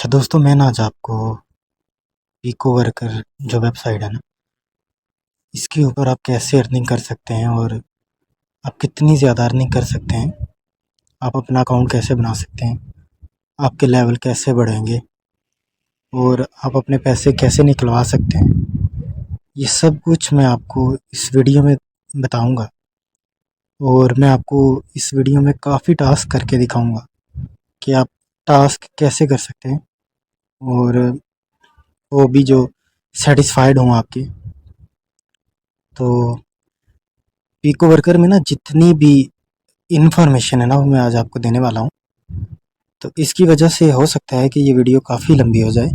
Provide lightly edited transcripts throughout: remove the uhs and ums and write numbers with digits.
अच्छा दोस्तों, मैं ना आज आपको पीको वर्कर जो वेबसाइट है ना, इसके ऊपर आप कैसे अर्निंग कर सकते हैं और आप कितनी ज़्यादा अर्निंग कर सकते हैं, आप अपना अकाउंट कैसे बना सकते हैं, आपके लेवल कैसे बढ़ेंगे और आप अपने पैसे कैसे निकलवा सकते हैं। ये सब कुछ मैं आपको इस वीडियो में बताऊंगा और मैं आपको इस वीडियो में काफ़ी टास्क करके दिखाऊंगा कि आप टास्क कैसे कर सकते हैं और वो भी जो सेटिस्फाइड हों आपके। तो पीको वर्कर में ना जितनी भी इन्फॉर्मेशन है ना, वो मैं आज आपको देने वाला हूँ। तो इसकी वजह से हो सकता है कि ये वीडियो काफ़ी लंबी हो जाए।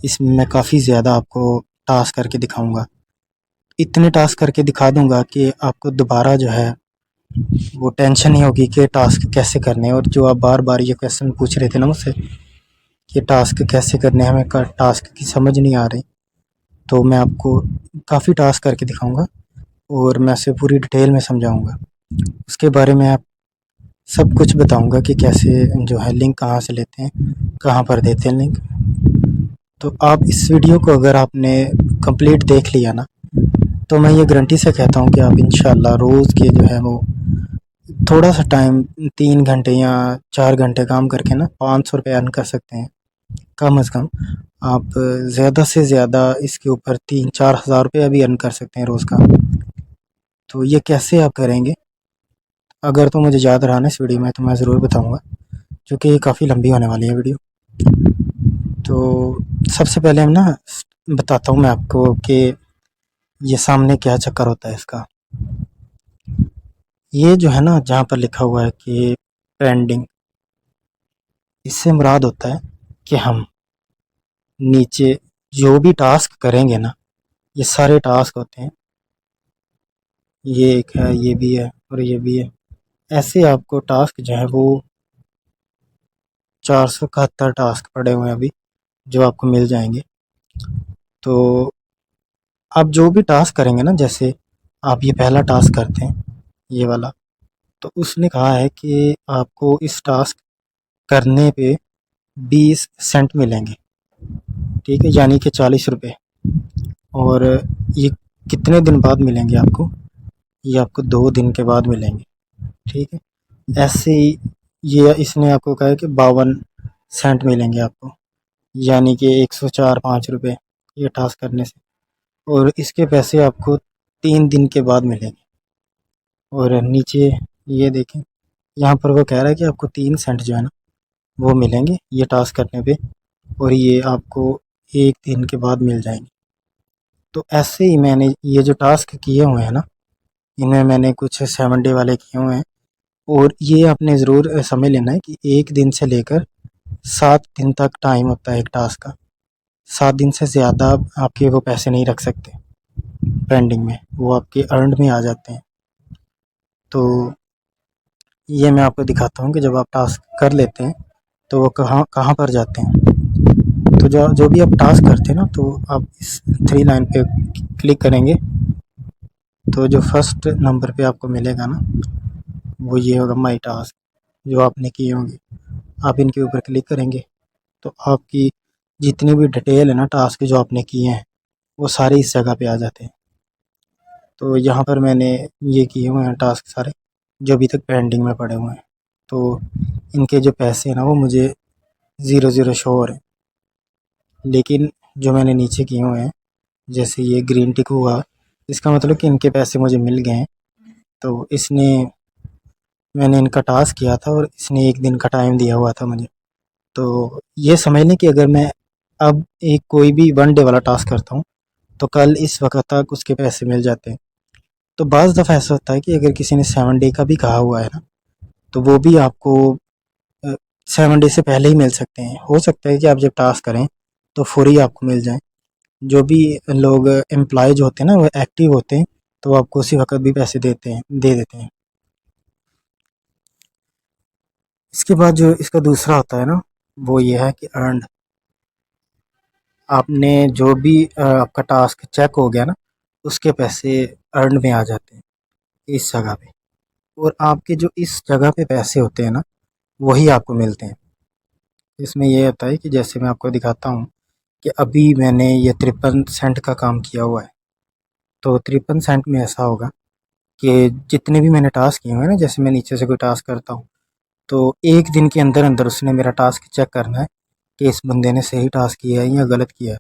इसमें मैं काफ़ी ज़्यादा आपको टास्क करके दिखाऊंगा, इतने टास्क करके दिखा दूंगा कि आपको दोबारा जो है वो टेंशन नहीं होगी कि टास्क कैसे करने हैं। और जो आप बार बार ये क्वेश्चन पूछ रहे थे ना मुझसे कि टास्क कैसे करने हैं, हमें टास्क की समझ नहीं आ रही, तो मैं आपको काफ़ी टास्क करके दिखाऊंगा और मैं उसे पूरी डिटेल में समझाऊंगा। उसके बारे में आप सब कुछ बताऊंगा कि कैसे जो है लिंक कहाँ से लेते हैं, कहाँ पर देते हैं लिंक। तो आप इस वीडियो को अगर आपने कंप्लीट देख लिया ना, तो मैं ये गारंटी से कहता हूँ कि आप इंशाल्लाह रोज़ के जो है वो थोड़ा सा टाइम 3 घंटे या 4 घंटे काम करके ना 500 रुपये अर्न कर सकते हैं कम अज़ कम। आप ज़्यादा से ज़्यादा इसके ऊपर 3-4 हज़ार रुपये भी अर्न कर सकते हैं रोज़ का। तो ये कैसे आप करेंगे, अगर तो मुझे याद रहा ना इस वीडियो में, तो मैं ज़रूर बताऊँगा, क्योंकि ये काफ़ी लंबी होने वाली है वीडियो। तो सबसे पहले हम ना बताता हूँ मैं आपको कि ये सामने क्या चक्कर होता है इसका। ये जो है ना, जहाँ पर लिखा हुआ है कि पेंडिंग, इससे मुराद होता है कि हम नीचे जो भी टास्क करेंगे ना, ये सारे टास्क होते हैं, ये एक है, ये भी है और ये भी है। ऐसे आपको टास्क जो है वो 471 टास्क पड़े हुए हैं अभी, जो आपको मिल जाएंगे। तो आप जो भी टास्क करेंगे ना, जैसे आप ये पहला टास्क करते हैं, ये वाला, तो उसने कहा है कि आपको इस टास्क करने पे 20 सेंट मिलेंगे, ठीक है, यानी कि 40 रुपये। और ये कितने दिन बाद मिलेंगे आपको, ये आपको 2 दिन के बाद मिलेंगे, ठीक है। ऐसे ही ये इसने आपको कहा है कि 52 सेंट मिलेंगे आपको, यानी कि 104-5 रुपये ये टास्क करने से। और इसके पैसे आपको 3 दिन के बाद मिलेंगे। और नीचे ये देखें, यहाँ पर वो कह रहा है कि आपको 3 सेंट जो है ना वो मिलेंगे ये टास्क करने पे, और ये आपको 1 दिन के बाद मिल जाएंगे। तो ऐसे ही मैंने ये जो टास्क किए हुए हैं ना, इनमें मैंने कुछ 7 डे वाले किए हुए हैं। और ये आपने ज़रूर समझ लेना है कि 1 दिन से लेकर 7 दिन तक टाइम होता है एक टास्क का। 7 दिन से ज़्यादा आपके वो पैसे नहीं रख सकते पेंडिंग में, वो आपके अर्नड में आ जाते हैं। तो ये मैं आपको दिखाता हूँ कि जब आप टास्क कर लेते हैं तो वो कहाँ कहाँ पर जाते हैं। तो जो जो भी आप टास्क करते हैं ना, तो आप इस 3 लाइन पे क्लिक करेंगे, तो जो फर्स्ट नंबर पे आपको मिलेगा ना, वो ये होगा माई टास्क, जो आपने किए होंगे। आप इनके ऊपर क्लिक करेंगे तो आपकी जितनी भी डिटेल है ना टास्क जो आपने किए हैं, वो सारे इस जगह पे आ जाते हैं। तो यहाँ पर मैंने ये किए हुए हैं टास्क सारे, जो अभी तक पेंडिंग में पड़े हुए हैं। तो इनके जो पैसे हैं ना वो मुझे 0-0 शो हो रहे हैं। लेकिन जो मैंने नीचे किए हुए हैं, जैसे ये ग्रीन टिक हुआ, इसका मतलब कि इनके पैसे मुझे मिल गए हैं। तो इसने मैंने इनका टास्क किया था और इसने 1 दिन का टाइम दिया हुआ था मुझे। तो ये समझ लें कि अगर मैं अब एक कोई भी 1 डे वाला टास्क करता हूँ, तो कल इस वक्त तक उसके पैसे मिल जाते हैं। तो बाज़ दफ़ा ऐसा होता है कि अगर किसी ने 7 डे का भी कहा हुआ है ना, तो वो भी आपको 7 डे से पहले ही मिल सकते हैं। हो सकता है कि आप जब टास्क करें तो फौरी आपको मिल जाए। जो भी लोग एम्प्लॉय जो होते हैं ना वो एक्टिव होते हैं, तो वो आपको उसी वक्त भी पैसे दे देते हैं। इसके बाद जो इसका दूसरा होता है ना, वो ये है कि अर्न, आपने जो भी आपका टास्क चेक हो गया ना, उसके पैसे अर्न में आ जाते हैं इस जगह पे। और आपके जो इस जगह पे पैसे होते हैं ना, वही आपको मिलते हैं। इसमें ये होता है कि जैसे मैं आपको दिखाता हूँ कि अभी मैंने ये 53 सेंट का काम किया हुआ है। तो 53 सेंट में ऐसा होगा कि जितने भी मैंने टास्क किए हुए हैं ना, जैसे मैं नीचे से कोई टास्क करता हूँ तो एक दिन के अंदर अंदर उसने मेरा टास्क चेक करना है कि इस बंदे ने सही टास्क किया है या गलत किया है।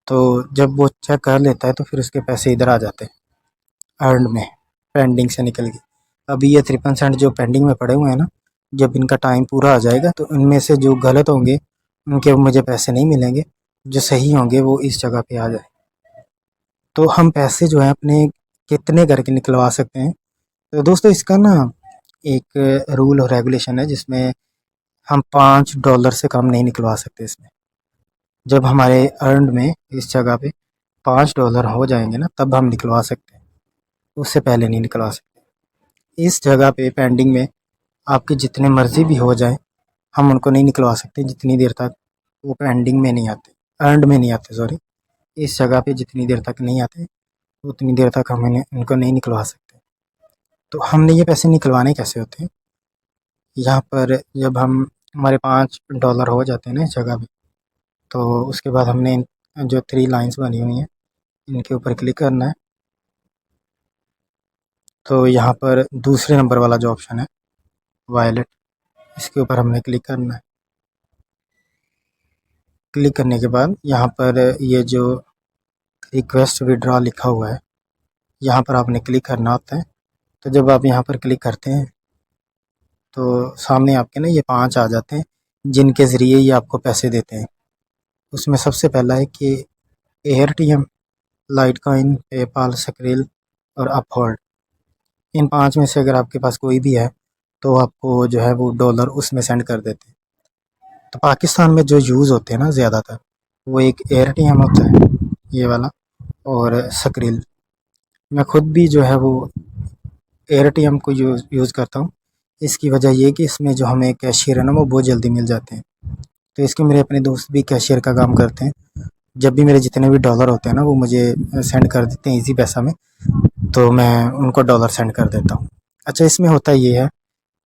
तो जब वो चेक कर लेता है तो फिर उसके पैसे इधर आ जाते हैं अर्न में, पेंडिंग से निकल के। अभी ये 53 सेंट जो पेंडिंग में पड़े हुए हैं ना, जब इनका टाइम पूरा आ जाएगा तो इनमें से जो गलत होंगे उनके मुझे पैसे नहीं मिलेंगे, जो सही होंगे वो इस जगह पे आ जाए। तो हम पैसे जो है अपने कितने करके निकलवा सकते हैं। तो दोस्तों इसका ना एक रूल और रेगुलेशन है जिसमें हम $5 से कम नहीं निकलवा सकते इसमें। जब हमारे अर्न में इस जगह पे $5 हो जाएंगे ना तब हम निकलवा सकते हैं, उससे पहले नहीं निकलवा सकते। इस जगह पे पेंडिंग में आपके जितने मर्जी भी हो जाए हम उनको नहीं निकलवा सकते जितनी देर तक वो पेंडिंग में नहीं आते, अर्नड में नहीं आते, सॉरी। इस जगह पे जितनी देर तक नहीं आते उतनी देर तक हम इन्हें इनको नहीं निकलवा सकते। तो हमने ये पैसे निकलवाने कैसे होते हैं, यहाँ पर जब हम हमारे $5 हो जाते हैं ना इस जगह पे, तो उसके बाद हमने जो 3 लाइंस बनी हुई हैं इनके ऊपर क्लिक करना है। तो यहाँ पर दूसरे नंबर वाला जो ऑप्शन है वॉलेट, इसके ऊपर हमने क्लिक करना है। क्लिक करने के बाद यहाँ पर ये जो रिक्वेस्ट विड्रॉ लिखा हुआ है यहाँ पर आपने क्लिक करना होता है। तो जब आप यहाँ पर क्लिक करते हैं तो सामने आपके ना ये 5 आ जाते हैं जिनके ज़रिए ये आपको पैसे देते हैं। उसमें सबसे पहला है कि एयरटीएम, लाइटकॉइन, पेपाल, स्क्रिल और अपहोल्ड। इन 5 में से अगर आपके पास कोई भी है तो आपको जो है वो डॉलर उसमें सेंड कर देते हैं। तो पाकिस्तान में जो यूज़ होते हैं ना ज़्यादातर, वो एक एयरटीएम होता है ये वाला, और स्क्रिल। मैं खुद भी जो है वो एयरटीएम को यूज़ करता हूँ। इसकी वजह ये कि इसमें जो हमें कैशियर है ना वो बहुत जल्दी मिल जाते हैं। तो इसके मेरे अपने दोस्त भी कैशियर का काम करते हैं। जब भी मेरे जितने भी डॉलर होते हैं ना वो मुझे सेंड कर देते हैं इजी पैसा में, तो मैं उनको डॉलर सेंड कर देता हूँ। अच्छा, इसमें होता ये है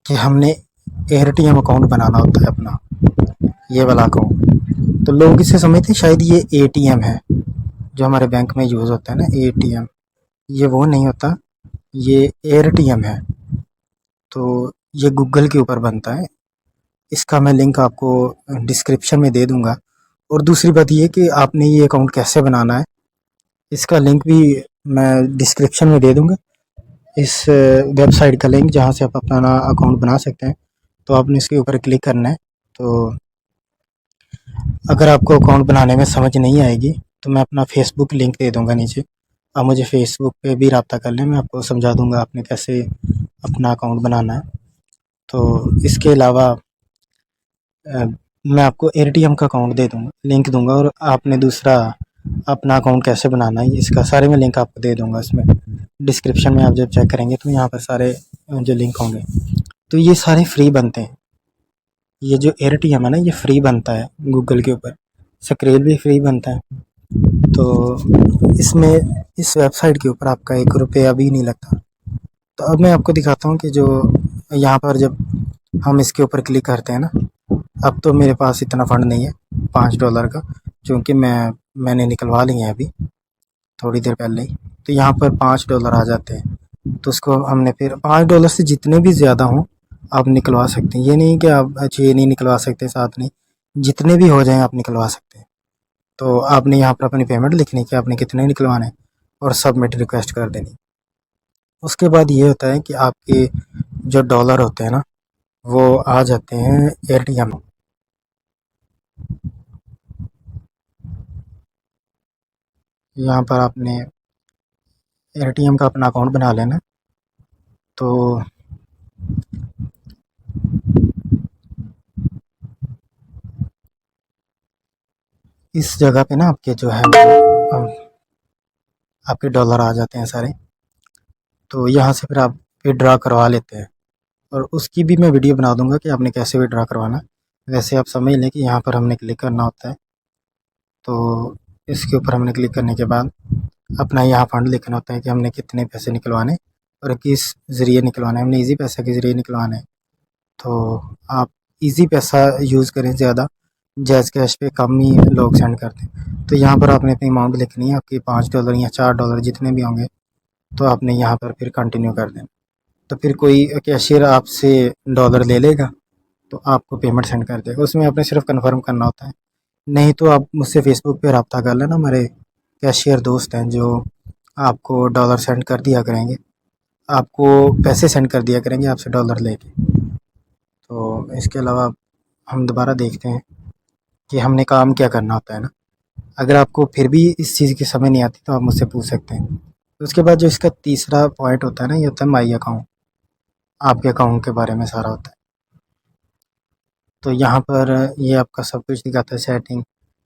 कि हमने एयरटीएम अकाउंट बनाना होता है अपना, ये वाला अकाउंट। तो लोग इसे समझते हैं शायद ये एटीएम है जो हमारे बैंक में यूज़ होता है ना, एटीएम। ये वो नहीं होता, ये एयरटीएम है। तो ये गूगल के ऊपर बनता है। इसका मैं लिंक आपको डिस्क्रिप्शन में दे दूंगा। और दूसरी बात ये कि आपने ये अकाउंट कैसे बनाना है, इसका लिंक भी मैं डिस्क्रिप्शन में दे दूंगा। इस वेबसाइट का लिंक जहाँ से आप अपना अकाउंट बना सकते हैं। तो आपने इसके ऊपर क्लिक करना है। तो अगर आपको अकाउंट बनाने में समझ नहीं आएगी तो मैं अपना फेसबुक लिंक दे दूंगा नीचे। आप मुझे फेसबुक पे भी रब्ता कर लें, मैं आपको समझा दूंगा आपने कैसे अपना अकाउंट बनाना है। तो इसके अलावा मैं आपको एयरटीएम का अकाउंट दे दूंगा, लिंक दूंगा, और आपने दूसरा अपना अकाउंट कैसे बनाना है इसका सारे मैं लिंक आपको दे दूंगा। इसमें डिस्क्रिप्शन में आप जब चेक करेंगे तो यहाँ पर सारे जो लिंक होंगे, तो ये सारे फ्री बनते हैं। ये जो एयरटीएम है ना ये फ्री बनता है गूगल के ऊपर, स्क्रेल भी फ्री बनता है। तो इसमें इस वेबसाइट के ऊपर आपका 1 रुपया भी नहीं लगता। तो अब मैं आपको दिखाता हूँ कि जो यहाँ पर जब हम इसके ऊपर क्लिक करते हैं ना, अब तो मेरे पास इतना फ़ंड नहीं है $5 का, क्योंकि मैंने निकलवा लिए हैं अभी थोड़ी देर पहले ही। तो यहाँ पर $5 आ जाते हैं। तो उसको हमने फिर $5 से जितने भी ज़्यादा हों आप निकलवा सकते हैं। ये नहीं कि आप 6 नहीं निकलवा सकते, 7 नहीं, जितने भी हो जाएं आप निकलवा सकते हैं। तो आपने यहाँ पर अपनी पेमेंट लिखनी कि आपने कितने निकलवाने हैं और सबमिट रिक्वेस्ट कर देनी। उसके बाद ये होता है कि आपके जो डॉलर होते हैं ना वो आ जाते हैं एयरटीएम। यहाँ पर आपने एयरटीएम का अपना अकाउंट बना लेना। तो इस जगह पे ना आपके जो है वो आपके डॉलर आ जाते हैं सारे। तो यहाँ से फिर आप विड्रॉ करवा लेते हैं, और उसकी भी मैं वीडियो बना दूंगा कि आपने कैसे विड्रॉ करवाना। वैसे आप समझ लें कि यहाँ पर हमने क्लिक करना होता है। तो इसके ऊपर हमने क्लिक करने के बाद अपना यहाँ फंड लिखना होता है कि हमने कितने पैसे निकलवाने और किस ज़रिए निकलवाना है। हमने इजी पैसा के ज़रिए निकलवाना है। तो आप इजी पैसा यूज़ करें ज़्यादा, जैज़ कैश पे कम ही लोग सेंड करते हैं। तो यहाँ पर आपने अपनी अमाउंट लिखनी है, आपकी $5 या $4 जितने भी होंगे, तो आपने यहाँ पर फिर कंटिन्यू कर देना। तो फिर कोई कैशियर आपसे डॉलर ले लेगा, तो आपको पेमेंट सेंड कर देगा। उसमें आपने सिर्फ कन्फर्म करना होता है। नहीं तो आप मुझसे फ़ेसबुक पे रब्ता कर लेना, हमारे कैशियर दोस्त हैं जो आपको डॉलर सेंड कर दिया करेंगे, आपको पैसे सेंड कर दिया करेंगे आपसे डॉलर लेके। तो इसके अलावा हम दोबारा देखते हैं कि हमने काम क्या करना होता है ना। अगर आपको फिर भी इस चीज़ की समझ नहीं आती तो आप मुझसे पूछ सकते हैं। तो उसके बाद जो इसका तीसरा पॉइंट होता है ना, ये होता है माई अकाउंट। आपके अकाउंट के बारे में सारा होता है। तो यहाँ पर ये आपका सब कुछ दिखाता है, सेटिंग,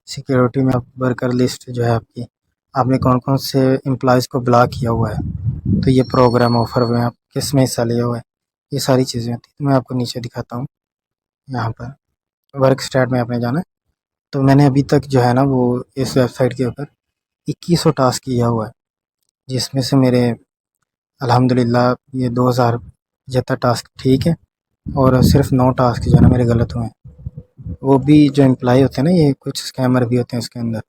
सिक्योरिटी में आप वर्कर लिस्ट जो है आपकी, आपने कौन कौन से एम्प्लॉयज़ को ब्लॉक किया हुआ है, तो ये प्रोग्राम ऑफर में आप किस में हिस्सा लिया हुआ है, ये सारी चीज़ें होती हैं। तो मैं आपको नीचे दिखाता हूँ। यहाँ पर वर्क स्टार्ट में आपने जाना है। तो मैंने अभी तक जो है ना वो इस वेबसाइट के ऊपर 2100 टास्क किया हुआ है, जिसमें से मेरे अल्हम्दुलिल्लाह ये 2075 टास्क ठीक है, और सिर्फ 9 टास्क जो है ना मेरे गलत हुए हैं। वो भी जो एम्प्लॉय होते हैं ना, ये कुछ स्कैमर भी होते हैं इसके अंदर,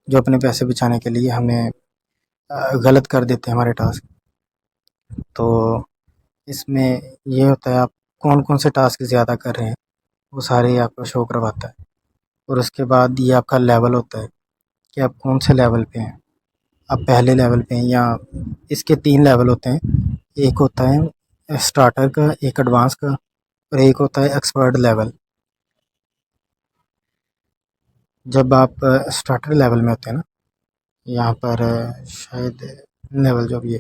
जो अपने पैसे बचाने के लिए हमें गलत कर देते हैं हमारे टास्क। तो इसमें ये होता है, आप कौन कौन से टास्क ज़्यादा कर रहे हैं वो सारे आपको शो करवाता है। और उसके बाद ये आपका लेवल होता है कि आप कौन से लेवल पे हैं, आप पहले लेवल पे हैं या इसके 3 लेवल होते हैं। एक होता है स्टार्टर का, एक एडवांस का, और एक होता है एक्सपर्ट लेवल। जब आप स्टार्टर लेवल में होते हैं ना, यहाँ पर शायद लेवल जो भी है,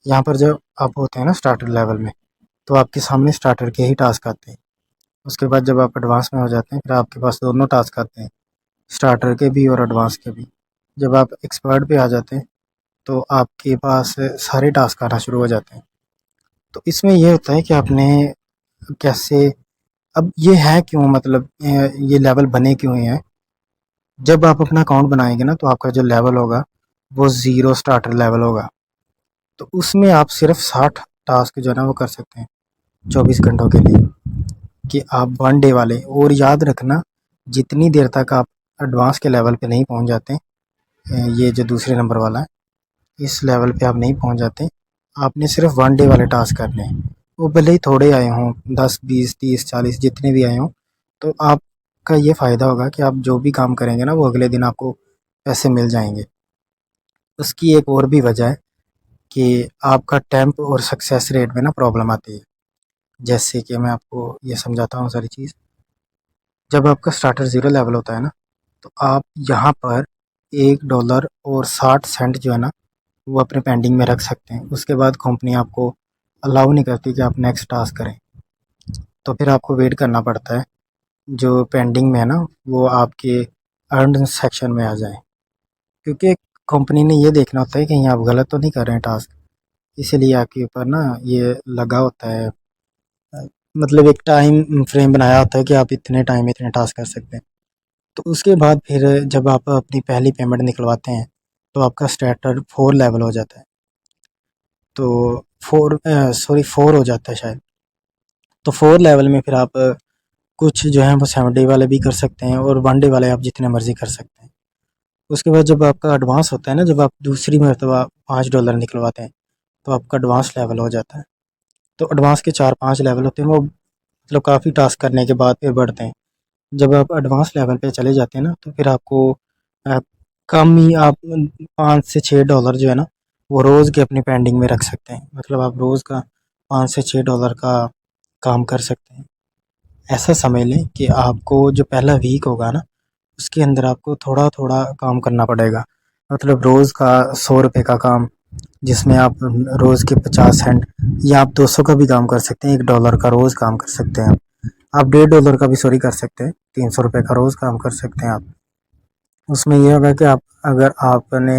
यहाँ पर जब आप होते हैं ना स्टार्टर लेवल में, तो आपके सामने स्टार्टर के ही टास्क आते हैं। उसके बाद जब आप एडवांस में हो जाते हैं, फिर आपके पास दोनों टास्क आते हैं, स्टार्टर के भी और एडवांस के भी। जब आप एक्सपर्ट पे आ जाते हैं, तो आपके पास सारे टास्क आना शुरू हो जाते हैं। तो इसमें ये होता है कि आपने कैसे, अब ये है क्यों, मतलब ये लेवल बने क्यों हैं। जब आप अपना अकाउंट बनाएंगे ना, तो आपका जो लेवल होगा वो ज़ीरो स्टार्टर लेवल होगा। तो उसमें आप सिर्फ 60 टास्क जो है ना वो कर सकते हैं 24 घंटों के लिए, कि आप 1 डे वाले। और याद रखना, जितनी देर तक आप एडवांस के लेवल पे नहीं पहुंच जाते, ये जो दूसरे नंबर वाला है, इस लेवल पे आप नहीं पहुंच जाते, आपने सिर्फ 1 डे वाले टास्क करने हैं। वो भले ही थोड़े आए हों, 10 20 30 40 जितने भी आए हों, तो आपका ये फ़ायदा होगा कि आप जो भी काम करेंगे ना वो अगले दिन आपको पैसे मिल जाएंगे। उसकी एक और भी वजह है कि आपका टेम्प और सक्सेस रेट में ना प्रॉब्लम आती है। जैसे कि मैं आपको ये समझाता हूँ सारी चीज़। जब आपका स्टार्टर ज़ीरो लेवल होता है ना, तो आप यहाँ पर $1.60 जो है ना वो अपने पेंडिंग में रख सकते हैं। उसके बाद कंपनी आपको अलाउ नहीं करती कि आप नेक्स्ट टास्क करें, तो फिर आपको वेट करना पड़ता है जो पेंडिंग में है ना वो आपके अर्नड सेक्शन में आ जाए। क्योंकि कंपनी ने ये देखना होता है कि कहीं आप गलत तो नहीं कर रहे हैं टास्क, इसीलिए आपके ऊपर ना ये लगा होता है, मतलब एक टाइम फ्रेम बनाया होता है कि आप इतने टाइम में इतने टास्क कर सकते हैं। तो उसके बाद फिर जब आप अपनी पहली पेमेंट निकलवाते हैं, तो आपका स्टार्टर 4 लेवल हो जाता है। तो 4 हो जाता है शायद। तो 4 लेवल में फिर आप कुछ जो है वो 7 डे वाले भी कर सकते हैं, और 1 डे वाले आप जितने मर्ज़ी कर सकते हैं। उसके बाद जब आपका एडवांस होता है ना, जब आप दूसरी मरतबा $5 निकलवाते हैं, तो आपका एडवांस लेवल हो जाता है। तो एडवांस के 4-5 लेवल होते हैं, वो मतलब काफ़ी टास्क करने के बाद फिर बढ़ते हैं। जब आप एडवांस लेवल पे चले जाते हैं ना, तो फिर आपको अ, कम ही आप $5 से $6 जो है ना वो रोज़ के अपनी पेंडिंग में रख सकते हैं। मतलब आप रोज़ का $5 से $6 का काम कर सकते हैं। ऐसा समझ लें कि आपको जो पहला वीक होगा ना, उसके अंदर आपको थोड़ा थोड़ा काम करना पड़ेगा। मतलब रोज़ का $100 का काम, जिसमें आप रोज़ के 50 सेंट, या आप 200 का भी काम कर सकते हैं, $1 का रोज़ काम कर सकते हैं। आप $1.5 का भी सॉरी कर सकते हैं, $300 का रोज़ काम कर सकते हैं आप। उसमें ये होगा कि आप, अगर आपने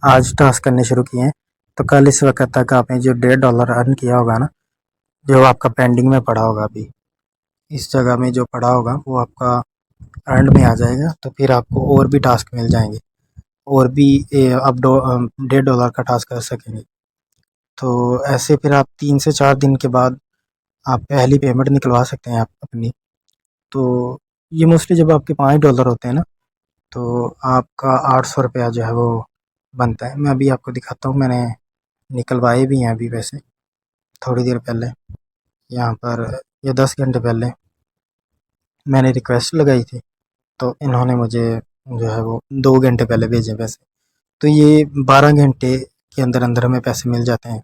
आज टास्क करने शुरू किए हैं, तो कल इस वक्त तक आपने जो $1.5 अर्न किया होगा ना, जो आपका पेंडिंग में पड़ा होगा अभी, इस जगह में जो पड़ा होगा वो आपका अर्न में आ जाएगा। तो फिर आपको और भी टास्क मिल जाएंगे, और भी आप $1.5 का टास्क कर सकेंगे। तो ऐसे फिर आप 3 से 4 दिन के बाद आप पहली पेमेंट निकलवा सकते हैं आप अपनी। तो ये मोस्टली जब आपके $5 होते हैं ना, तो आपका 800 रुपया जो है वो बनता है। मैं अभी आपको दिखाता हूँ, मैंने निकलवाए भी हैं अभी वैसे थोड़ी देर पहले, यहाँ पर ये 10 घंटे पहले मैंने रिक्वेस्ट लगाई थी, तो इन्होंने मुझे जो है वो 2 घंटे पहले भेजे पैसे। तो ये 12 घंटे के अंदर अंदर हमें पैसे मिल जाते हैं,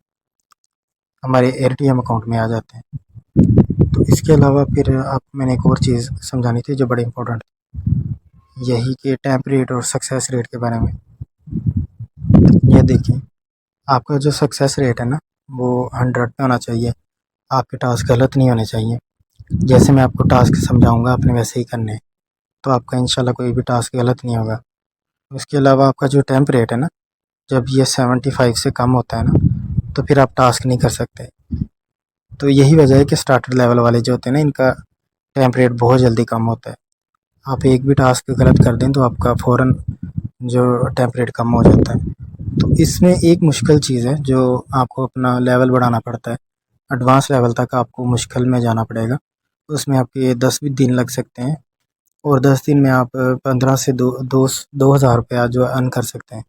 हमारे एटीएम अकाउंट में आ जाते हैं। तो इसके अलावा फिर आपको मैंने एक और चीज़ समझानी थी जो बड़ी इंपॉर्टेंट, यही कि टैंप रेट और सक्सेस रेट के बारे में। ये देखिए, आपका जो सक्सेस रेट है ना, वो 100 पे होना चाहिए। आपके टास्क गलत नहीं होने चाहिए। जैसे मैं आपको टास्क समझाऊंगा आपने वैसे ही करने हैं, तो आपका इंशाल्लाह कोई भी टास्क गलत नहीं होगा। उसके अलावा आपका जो टैंप रेट है ना, जब ये 75 से कम होता है ना, तो फिर आप टास्क नहीं कर सकते। तो यही वजह है कि स्टार्टर लेवल वाले जो होते हैं ना, इनका टैंप रेट बहुत जल्दी कम होता है। आप एक भी टास्क गलत कर दें तो आपका फ़ौरन जो टैंप रेट कम हो जाता है। तो इसमें एक मुश्किल चीज़ है जो आपको अपना लेवल बढ़ाना पड़ता है। एडवांस लेवल तक आपको मुश्किल में जाना पड़ेगा। उसमें आपके 10 भी दिन लग सकते हैं, और 10 दिन में आप 15 से 2,000 रुपया जो अर्न कर सकते हैं।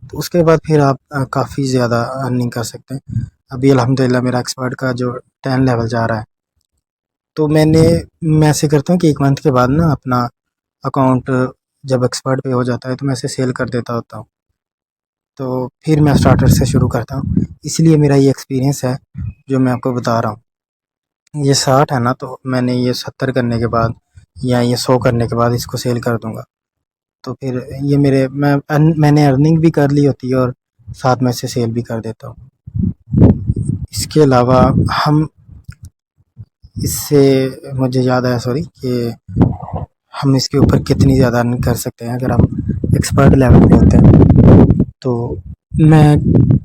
तो उसके बाद फिर आप काफ़ी ज़्यादा अर्निंग कर सकते हैं। अभी अल्हम्दुलिल्लाह मेरा एक्सपर्ट का जो 10 लेवल जा रहा है, तो मैं ऐसे करता हूँ कि 1 मंथ के बाद ना अपना अकाउंट जब एक्सपर्ट पे हो जाता है तो मैं इसे सेल कर देता होता हूँ। तो फिर मैं स्टार्टर से शुरू करता हूँ, इसलिए मेरा ये एक्सपीरियंस है जो मैं आपको बता रहा हूँ। ये 60 है ना, तो मैंने ये 70 करने के बाद या ये 100 करने के बाद इसको सेल कर दूँगा। तो फिर ये मैंने अर्निंग भी कर ली होती है और साथ में से सेल भी कर देता हूँ। इसके अलावा हम इससे मुझे याद आया, सॉरी, कि हम इसके ऊपर कितनी ज़्यादा अर्निंग कर सकते हैं अगर हम एक्सपर्ट लेवल पे होते हैं। तो मैं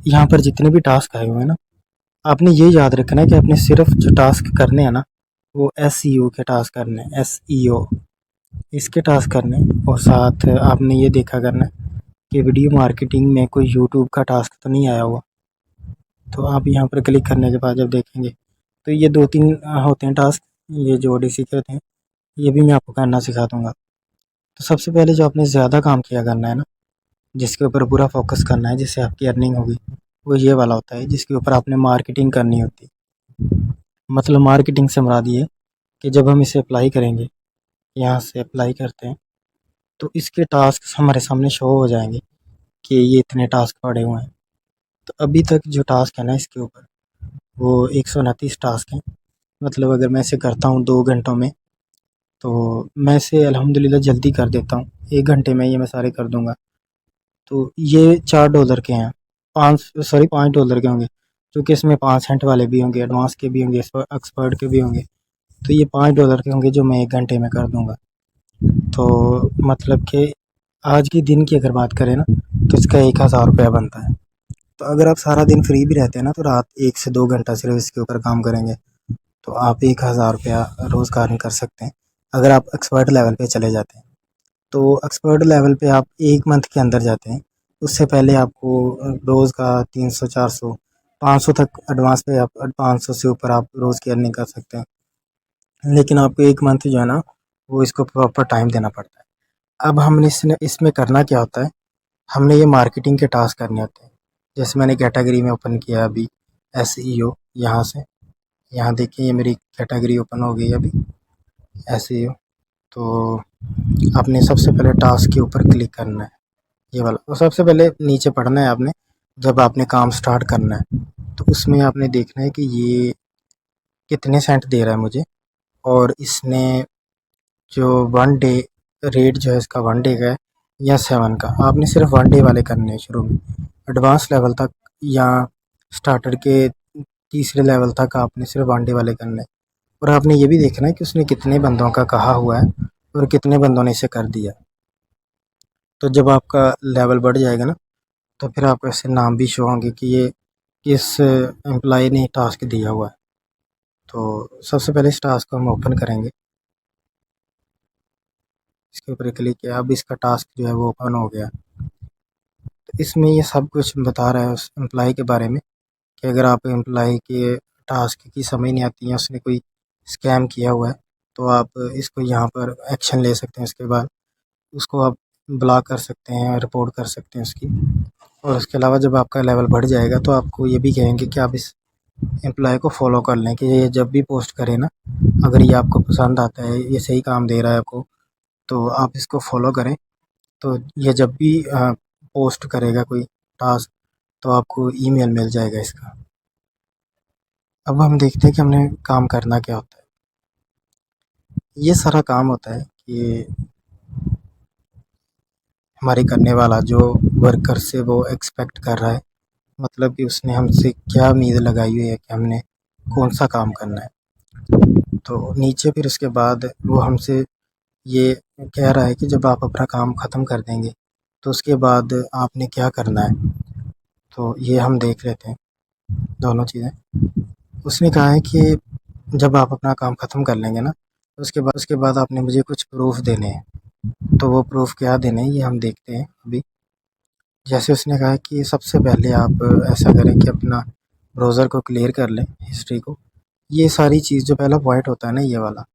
यहाँ पर जितने भी टास्क आए हुए हैं ना, आपने ये याद रखना है कि आपने सिर्फ जो टास्क करने हैं ना, वो SEO के टास्क करने हैं, SEO इसके टास्क करने हैं। और साथ आपने ये देखा करना है कि वीडियो मार्केटिंग में कोई यूट्यूब का टास्क तो नहीं आया हुआ। तो आप यहाँ पर क्लिक करने के बाद जब देखेंगे तो ये 2-3 होते हैं टास्क, ये जो ODC के होते हैं, ये भी मैं आपको करना सिखा दूँगा। तो सबसे पहले जो आपने ज़्यादा काम किया करना है ना, जिसके ऊपर पूरा फ़ोकस करना है, जिससे आपकी अर्निंग होगी, वो ये वाला होता है जिसके ऊपर आपने मार्केटिंग करनी होती है। मतलब मार्केटिंग से मुराद ये है कि जब हम इसे अप्लाई करेंगे, यहाँ से अप्लाई करते हैं, तो इसके टास्क हमारे सामने शो हो जाएंगे कि ये इतने टास्क पड़े हुए हैं। तो अभी तक जो टास्क है ना इसके ऊपर, वो 129 टास्क हैं। मतलब अगर मैं इसे करता हूँ 2 घंटों में, तो मैं इसे अल्हम्दुलिल्लाह जल्दी कर देता हूँ। 1 घंटे में ये मैं सारे कर दूँगा। तो ये $4 के हैं, 5 के होंगे, क्योंकि इसमें 5 सेंट वाले भी होंगे, एडवांस के भी होंगे, एक्सपर्ट के भी होंगे। तो ये $5 के होंगे जो मैं 1 घंटे में कर दूँगा। तो मतलब कि आज के दिन की अगर बात करें ना, तो इसका 1,000 रुपया बनता है। तो अगर आप सारा दिन फ्री भी रहते हैं ना, तो रात 1 से 2 घंटा सिर्फ इसके ऊपर काम करेंगे, तो आप 1,000 रुपया रोज़ का अर्न कर सकते हैं अगर आप एक्सपर्ट लेवल पे चले जाते हैं। तो एक्सपर्ट लेवल पे आप 1 मंथ के अंदर जाते हैं, उससे पहले आपको रोज़ का 300, 400, 500 तक एडवांस पे, आप 500 से ऊपर आप रोज़ की अर्निंग कर सकते हैं। लेकिन आपको 1 मंथ जो है ना, वो इसको प्रॉपर टाइम देना पड़ता है। अब हमने इसमें करना क्या होता है, हमने ये मार्केटिंग के टास्क करने होते हैं। जैसे मैंने कैटेगरी में ओपन किया अभी SEO, यहाँ से, यहाँ देखिए ये मेरी कैटेगरी ओपन हो गई अभी SEO। तो आपने सबसे पहले टास्क के ऊपर क्लिक करना है, ये वाला। और सबसे पहले नीचे पढ़ना है आपने, जब आपने काम स्टार्ट करना है तो उसमें आपने देखना है कि ये कितने सेंट दे रहा है मुझे, और इसने जो 1 डे रेट जो है इसका 1 डे का है या 7 का। आपने सिर्फ 1 डे वाले करने हैं शुरू में, एडवांस लेवल तक या स्टार्टर के तीसरे लेवल तक आपने सिर्फ 1 डे वाले करने हैं। और आपने ये भी देखना है कि उसने कितने बंदों का कहा हुआ है और कितने बंदों ने इसे कर दिया। तो जब आपका लेवल बढ़ जाएगा ना, तो फिर आपको ऐसे नाम भी शो होंगे कि ये किस एम्प्लॉय ने टास्क दिया हुआ है। तो सबसे पहले इस टास्क को हम ओपन करेंगे, इसके ऊपर क्लिक किया, अब इसका टास्क जो है वो ओपन हो गया। तो इसमें ये सब कुछ बता रहा है उस एम्प्लॉय के बारे में कि अगर आप एम्प्लॉय के टास्क की समझ नहीं आती है, उसने कोई स्कैम किया हुआ है, तो आप इसको यहाँ पर एक्शन ले सकते हैं। इसके बाद उसको आप ब्लॉक कर सकते हैं, रिपोर्ट कर सकते हैं उसकी। और उसके अलावा जब आपका लेवल बढ़ जाएगा तो आपको ये भी कहेंगे कि आप इस एम्प्लॉय को फॉलो कर लें, कि ये जब भी पोस्ट करे ना, अगर ये आपको पसंद आता है, ये सही काम दे रहा है आपको, तो आप इसको फॉलो करें। तो ये जब भी पोस्ट करेगा कोई टास्क, तो आपको ईमेल मिल जाएगा इसका। अब हम देखते हैं कि हमने काम करना क्या होता है। ये सारा काम होता है कि हमारी करने वाला जो वर्कर से वो एक्सपेक्ट कर रहा है, मतलब कि उसने हमसे क्या उम्मीद लगाई हुई है कि हमने कौन सा काम करना है। तो नीचे फिर उसके बाद वो हमसे ये कह रहा है कि जब आप अपना काम ख़त्म कर देंगे तो उसके बाद आपने क्या करना है। तो ये हम देख लेते हैं दोनों चीज़ें। उसने कहा है कि जब आप अपना काम ख़त्म कर लेंगे ना, तो उसके बाद आपने मुझे कुछ प्रूफ़ देने हैं। तो वो प्रूफ़ क्या देने हैं ये हम देखते हैं अभी। जैसे उसने कहा है कि सबसे पहले आप ऐसा करें कि अपना ब्राउज़र को क्लियर कर लें, हिस्ट्री को। ये सारी चीज़ जो पहला पॉइंट होता है ना, ये वाला,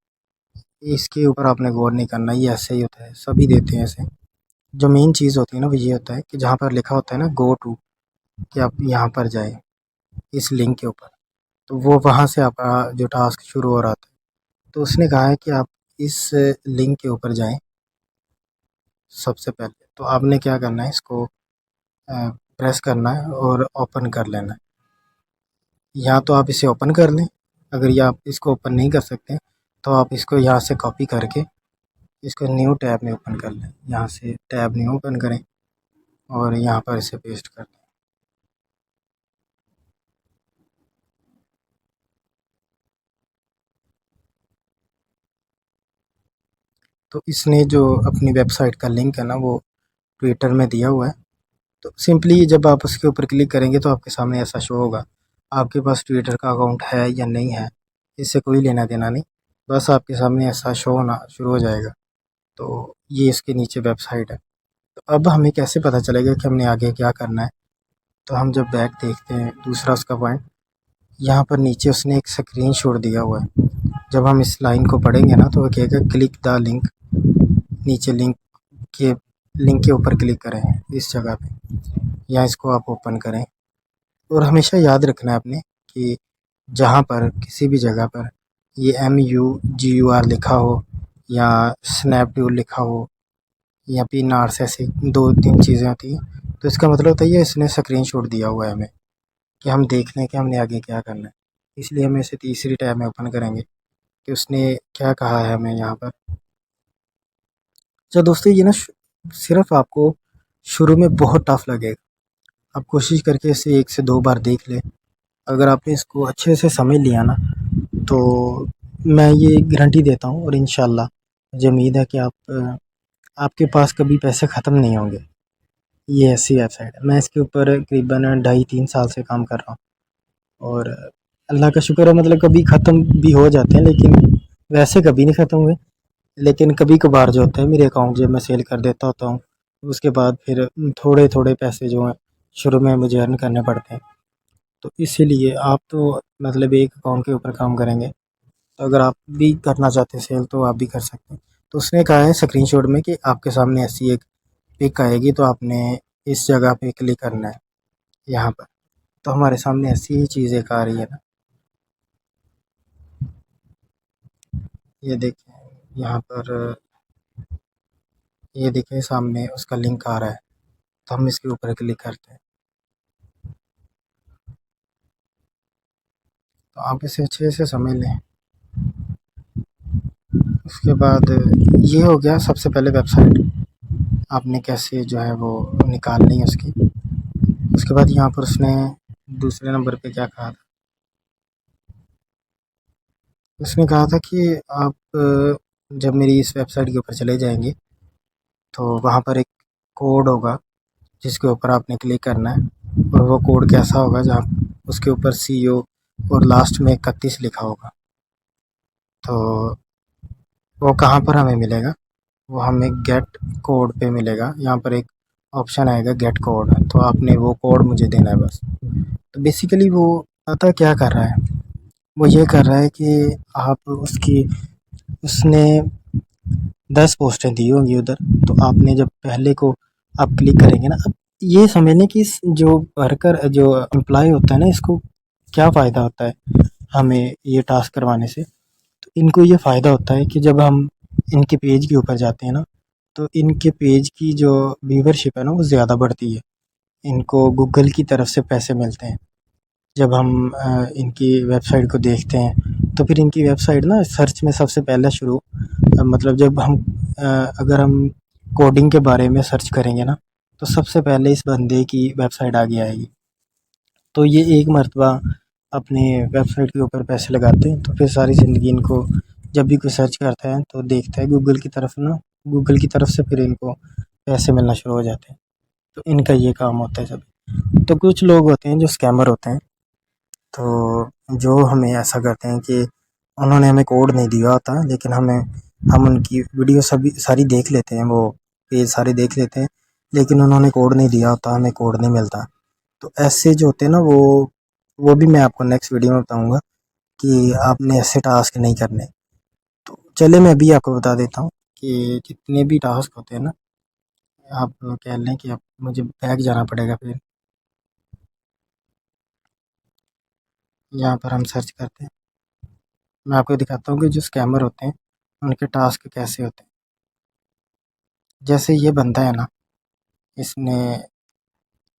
इसके ऊपर आपने गौर नहीं करना, ये ऐसे ही होता है, सभी देते हैं ऐसे। जो मेन चीज़ होती है ना वो ये होता है कि जहाँ पर लिखा होता है ना गो टू, कि आप यहाँ पर जाएँ, इस लिंक के ऊपर, तो वो वहाँ से आपका जो टास्क शुरू हो रहा था। तो उसने कहा है कि आप इस लिंक के ऊपर जाएँ सबसे पहले। तो आपने क्या करना है, इसको प्रेस करना है और ओपन कर लेना है। या तो आप इसे ओपन कर लें, अगर ये आप इसको ओपन नहीं कर सकते तो आप इसको यहाँ से कॉपी करके इसको न्यू टैब में ओपन कर लें। यहाँ से टैब न्यू ओपन करें और यहाँ पर इसे पेस्ट कर दें। तो इसने जो अपनी वेबसाइट का लिंक है ना वो ट्विटर में दिया हुआ है। तो सिंपली जब आप उसके ऊपर क्लिक करेंगे तो आपके सामने ऐसा शो होगा। आपके पास ट्विटर का अकाउंट है या नहीं है, इससे कोई लेना देना नहीं, बस आपके सामने ऐसा शो होना शुरू हो जाएगा। तो ये इसके नीचे वेबसाइट है। तो अब हमें कैसे पता चलेगा कि हमने आगे क्या करना है। तो हम जब बैक देखते हैं, दूसरा उसका पॉइंट, यहाँ पर नीचे उसने एक स्क्रीनशॉट दिया हुआ है। जब हम इस लाइन को पढ़ेंगे ना तो वो कहेगा क्लिक द लिंक, नीचे के लिंक के ऊपर क्लिक करें इस जगह पे, या इसको आप ओपन करें। और हमेशा याद रखना है आपने कि जहाँ पर किसी भी जगह पर ये MUGUR लिखा हो या स्नैपडील लिखा हो या पिन आर्स, ऐसी 2-3 चीज़ें होती हैं, तो इसका मतलब होता है ये इसने स्क्रीनशॉट दिया हुआ है हमें, कि हम देख लें कि हमने आगे क्या करना है। इसलिए हम इसे तीसरी टैब में ओपन करेंगे कि उसने क्या कहा है हमें यहाँ पर। अच्छा दोस्तों, ये ना सिर्फ आपको शुरू में बहुत टफ लगेगा। आप कोशिश करके इसे 1 से 2 बार देख लें। अगर आपने इसको अच्छे से समझ लिया ना, तो मैं ये गारंटी देता हूँ, और इंशाल्लाह मुझे उम्मीद है कि आपके पास कभी पैसे ख़त्म नहीं होंगे। ये ऐसी वेबसाइट है, मैं इसके ऊपर करीबन 2.5-3 साल से काम कर रहा हूँ, और अल्लाह का शुक्र है, मतलब कभी ख़त्म भी हो जाते हैं, लेकिन वैसे कभी नहीं ख़त्म हुए। लेकिन कभी कभार जो होता है, मेरे अकाउंट जब मैं सेल कर देता होता हूँ, उसके बाद फिर थोड़े थोड़े पैसे जो हैं शुरू में मुझे अर्न करने पड़ते हैं। तो इसीलिए आप तो मतलब एक अकाउंट के ऊपर काम करेंगे, तो अगर आप भी करना चाहते हैं सेल तो आप भी कर सकते हैं। तो उसने कहा है स्क्रीनशॉट में कि आपके सामने ऐसी एक पिक आएगी, तो आपने इस जगह पे क्लिक करना है यहाँ पर। तो हमारे सामने ऐसी ही चीज़ एक आ रही है ना, ये देखें यहाँ पर, ये देखें सामने उसका लिंक आ रहा है। तो हम इसके ऊपर क्लिक करते हैं, तो आप इसे अच्छे से समझ लें। उसके बाद ये हो गया सबसे पहले वेबसाइट आपने कैसे जो है वो निकालनी है उसकी। उसके बाद यहाँ पर उसने दूसरे नंबर पे क्या कहा था, उसने कहा था कि आप जब मेरी इस वेबसाइट के ऊपर चले जाएंगे तो वहाँ पर एक कोड होगा जिसके ऊपर आपने क्लिक करना है, और वो कोड कैसा होगा, जहाँ उसके ऊपर CO और लास्ट में 31 लिखा होगा। तो वो कहाँ पर हमें मिलेगा, वो हमें गेट कोड पे मिलेगा। यहाँ पर एक ऑप्शन आएगा गेट कोड, तो आपने वो कोड मुझे देना है बस। तो बेसिकली वो पता क्या कर रहा है, वो ये कर रहा है कि आप उसकी उसने 10 पोस्टें दी होंगी उधर। तो आपने जब पहले को आप क्लिक करेंगे ना, अब ये समझ लें कि इस जो वर्कर जो एम्प्लॉय होता है ना, इसको क्या फ़ायदा होता है हमें ये टास्क करवाने से। तो इनको ये फ़ायदा होता है कि जब हम इनके पेज के ऊपर जाते हैं ना, तो इनके पेज की जो व्यूवरशिप है ना वो ज़्यादा बढ़ती है। इनको गूगल की तरफ से पैसे मिलते हैं। जब हम इनकी वेबसाइट को देखते हैं तो फिर इनकी वेबसाइट ना सर्च में सबसे पहले शुरू मतलब जब हम अगर हम कोडिंग के बारे में सर्च करेंगे ना, तो सबसे पहले इस बंदे की वेबसाइट आगे आएगी। तो ये एक मर्तबा अपने वेबसाइट के ऊपर पैसे लगाते हैं तो फिर सारी ज़िंदगी इनको जब भी कोई सर्च करता है तो देखता है गूगल की तरफ ना, गूगल की तरफ से फिर इनको पैसे मिलना शुरू हो जाते हैं। तो इनका ये काम होता है सभी। तो कुछ लोग होते हैं जो स्कैमर होते हैं, तो जो हमें ऐसा करते हैं कि उन्होंने हमें कोड नहीं दिया होता, लेकिन हम उनकी वीडियो सभी सारी देख लेते हैं, वो पेज सारे देख लेते हैं, लेकिन उन्होंने कोड नहीं दिया होता, हमें कोड नहीं मिलता। तो ऐसे जो होते हैं ना, वो भी मैं आपको नेक्स्ट वीडियो में बताऊंगा कि आपने ऐसे टास्क नहीं करने। तो चलिए मैं अभी आपको बता देता हूँ कि जितने भी टास्क होते हैं ना, आप कह लें कि आप मुझे बैग जाना पड़ेगा, फिर यहाँ पर हम सर्च करते हैं। मैं आपको दिखाता हूँ कि जो स्कैमर होते हैं उनके टास्क कैसे होते हैं। जैसे ये बंदा है ना, इसने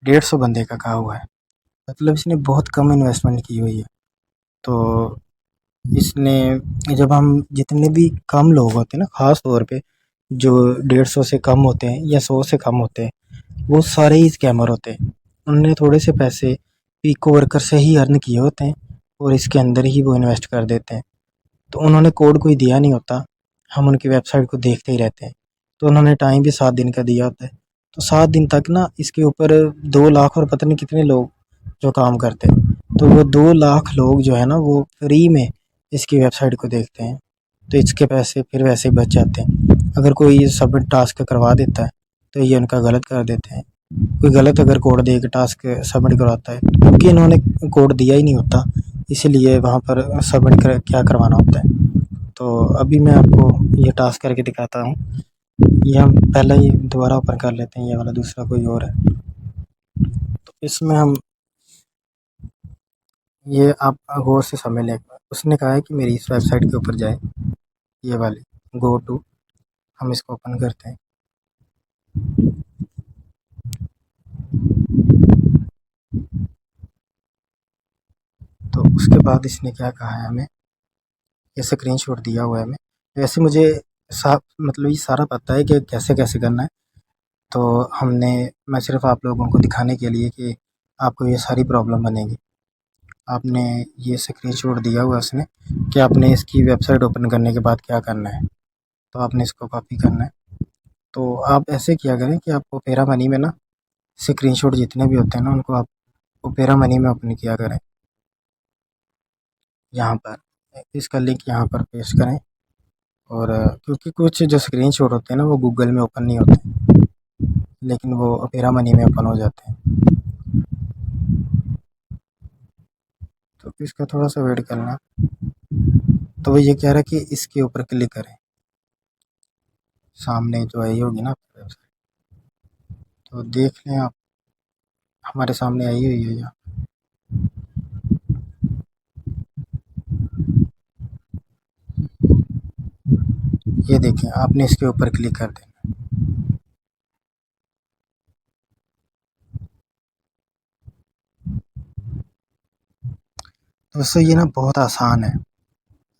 150 बंदे का कहा हुआ है, मतलब इसने बहुत कम इन्वेस्टमेंट की हुई है। तो इसने जब हम जितने भी कम लोग होते हैं ना, ख़ास तौर पे जो 150 से कम होते हैं या 100 से कम होते हैं, वो सारे ही स्कैमर होते हैं। उनने थोड़े से पैसे पीको वर्कर से ही अर्न किए होते हैं और इसके अंदर ही वो इन्वेस्ट कर देते हैं। तो उन्होंने कोड कोई दिया नहीं होता, हम उनकी वेबसाइट को देखते ही रहते हैं। तो उन्होंने टाइम भी 7 दिन का दिया होता है। तो 7 दिन तक ना इसके ऊपर 2 लाख और पता नहीं कितने लोग जो काम करते हैं। तो वो 2 लाख लोग जो है ना, वो फ्री में इसकी वेबसाइट को देखते हैं। तो इसके पैसे फिर वैसे ही बच जाते हैं। अगर कोई ये सबमिट टास्क करवा देता है तो ये उनका गलत कर देते हैं। कोई गलत अगर कोड दे के टास्क सबमिट करवाता है, क्योंकि इन्होंने कोड दिया ही नहीं होता, इसीलिए वहाँ पर सबमिट कर क्या करवाना होता है। तो अभी मैं आपको ये टास्क करके दिखाता हूँ। ये हम पहले ही दोबारा ओपन कर लेते हैं, ये वाला दूसरा कोई और है। तो इसमें हम ये आप गौर से समझ लें। उसने कहा है कि मेरी इस वेबसाइट के ऊपर जाए, ये वाली गो टू, हम इसको ओपन करते हैं। तो उसके बाद इसने क्या कहा है हमें, ये स्क्रीनशॉट दिया हुआ है हमें। वैसे मुझे मतलब ये सारा पता है कि कैसे कैसे करना है। तो हमने मैं सिर्फ आप लोगों को दिखाने के लिए कि आपको ये सारी प्रॉब्लम बनेगी। आपने ये स्क्रीनशॉट दिया हुआ है उसने कि आपने इसकी वेबसाइट ओपन करने के बाद क्या करना है। तो आपने इसको कॉपी करना है। तो आप ऐसे किया करें कि आप ओपेरा मनी में ना स्क्रीनशॉट जितने भी होते हैं ना, उनको आप ओपेरा मनी में ओपन किया करें। यहाँ पर इसका लिंक यहाँ पर पेस्ट करें। और क्योंकि कुछ जो स्क्रीनशॉट होते हैं ना, वो गूगल में ओपन नहीं होते, लेकिन वो ओपेरा मनी में ओपन हो जाते हैं। तो इसका थोड़ा सा वेट करना। तो वो ये कह रहा है कि इसके ऊपर क्लिक करें, सामने जो आई होगी ना वेबसाइट, तो देख लें आप, हमारे सामने आई हुई है यहाँ। ये देखें, आपने इसके ऊपर क्लिक कर देना। दोस्तों ये ना बहुत आसान है।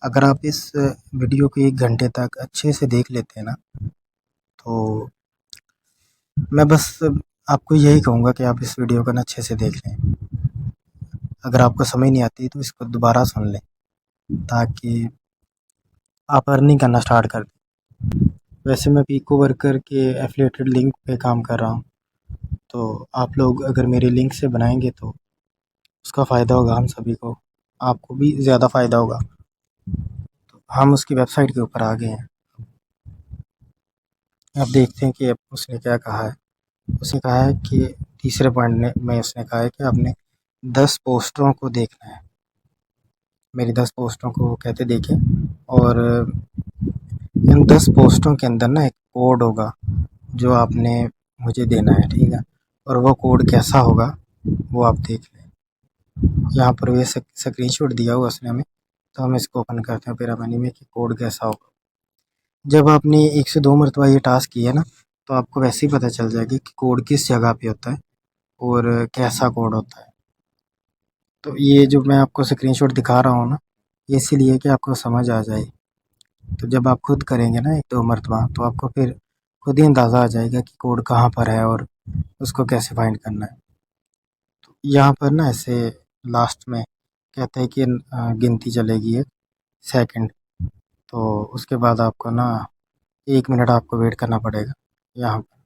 अगर आप इस वीडियो को 1 घंटे तक अच्छे से देख लेते हैं ना, तो मैं बस आपको यही कहूँगा कि आप इस वीडियो को ना अच्छे से देख लें। अगर आपको समझ नहीं आती तो इसको दोबारा सुन लें, ताकि आप अर्निंग करना स्टार्ट कर दें। वैसे मैं पीको वर्कर के एफिलिएटेड लिंक पे काम कर रहा हूँ। तो आप लोग अगर मेरे लिंक से बनाएंगे तो उसका फ़ायदा होगा हम सभी को, आपको भी ज़्यादा फ़ायदा होगा। तो हम उसकी वेबसाइट के ऊपर आ गए हैं। अब देखते हैं कि अब उसने क्या कहा है। उसने कहा है कि तीसरे पॉइंट में उसने कहा है कि आपने 10 पोस्टरों को देखना है। मेरी 10 पोस्टों को कहते देखें और इन 10 पोस्टों के अंदर ना एक कोड होगा जो आपने मुझे देना है, ठीक है। और वो कोड कैसा होगा वो आप देख लें। यहाँ पर ये स्क्रीनशॉट दिया हुआ उसने हमें, तो हम इसको ओपन करते हैं पेरा मनी में कि कोड कैसा होगा। जब आपने 1 से 2 मरतबा ये टास्क किया ना, तो आपको वैसे ही पता चल जाएगा कि कोड किस जगह पे होता है और कैसा कोड होता है। तो ये जो मैं आपको स्क्रीनशॉट दिखा रहा हूँ ना, ये इसीलिए कि आपको समझ आ जाए। तो जब आप खुद करेंगे ना 1-2 मरतबा, तो आपको फिर खुद ही अंदाज़ा आ जाएगा कि कोड कहाँ पर है और उसको कैसे फाइंड करना है। तो यहाँ पर ना ऐसे लास्ट में कहते हैं कि गिनती चलेगी 1 सेकंड, तो उसके बाद आपको ना 1 मिनट आपको वेट करना पड़ेगा यहाँ पर।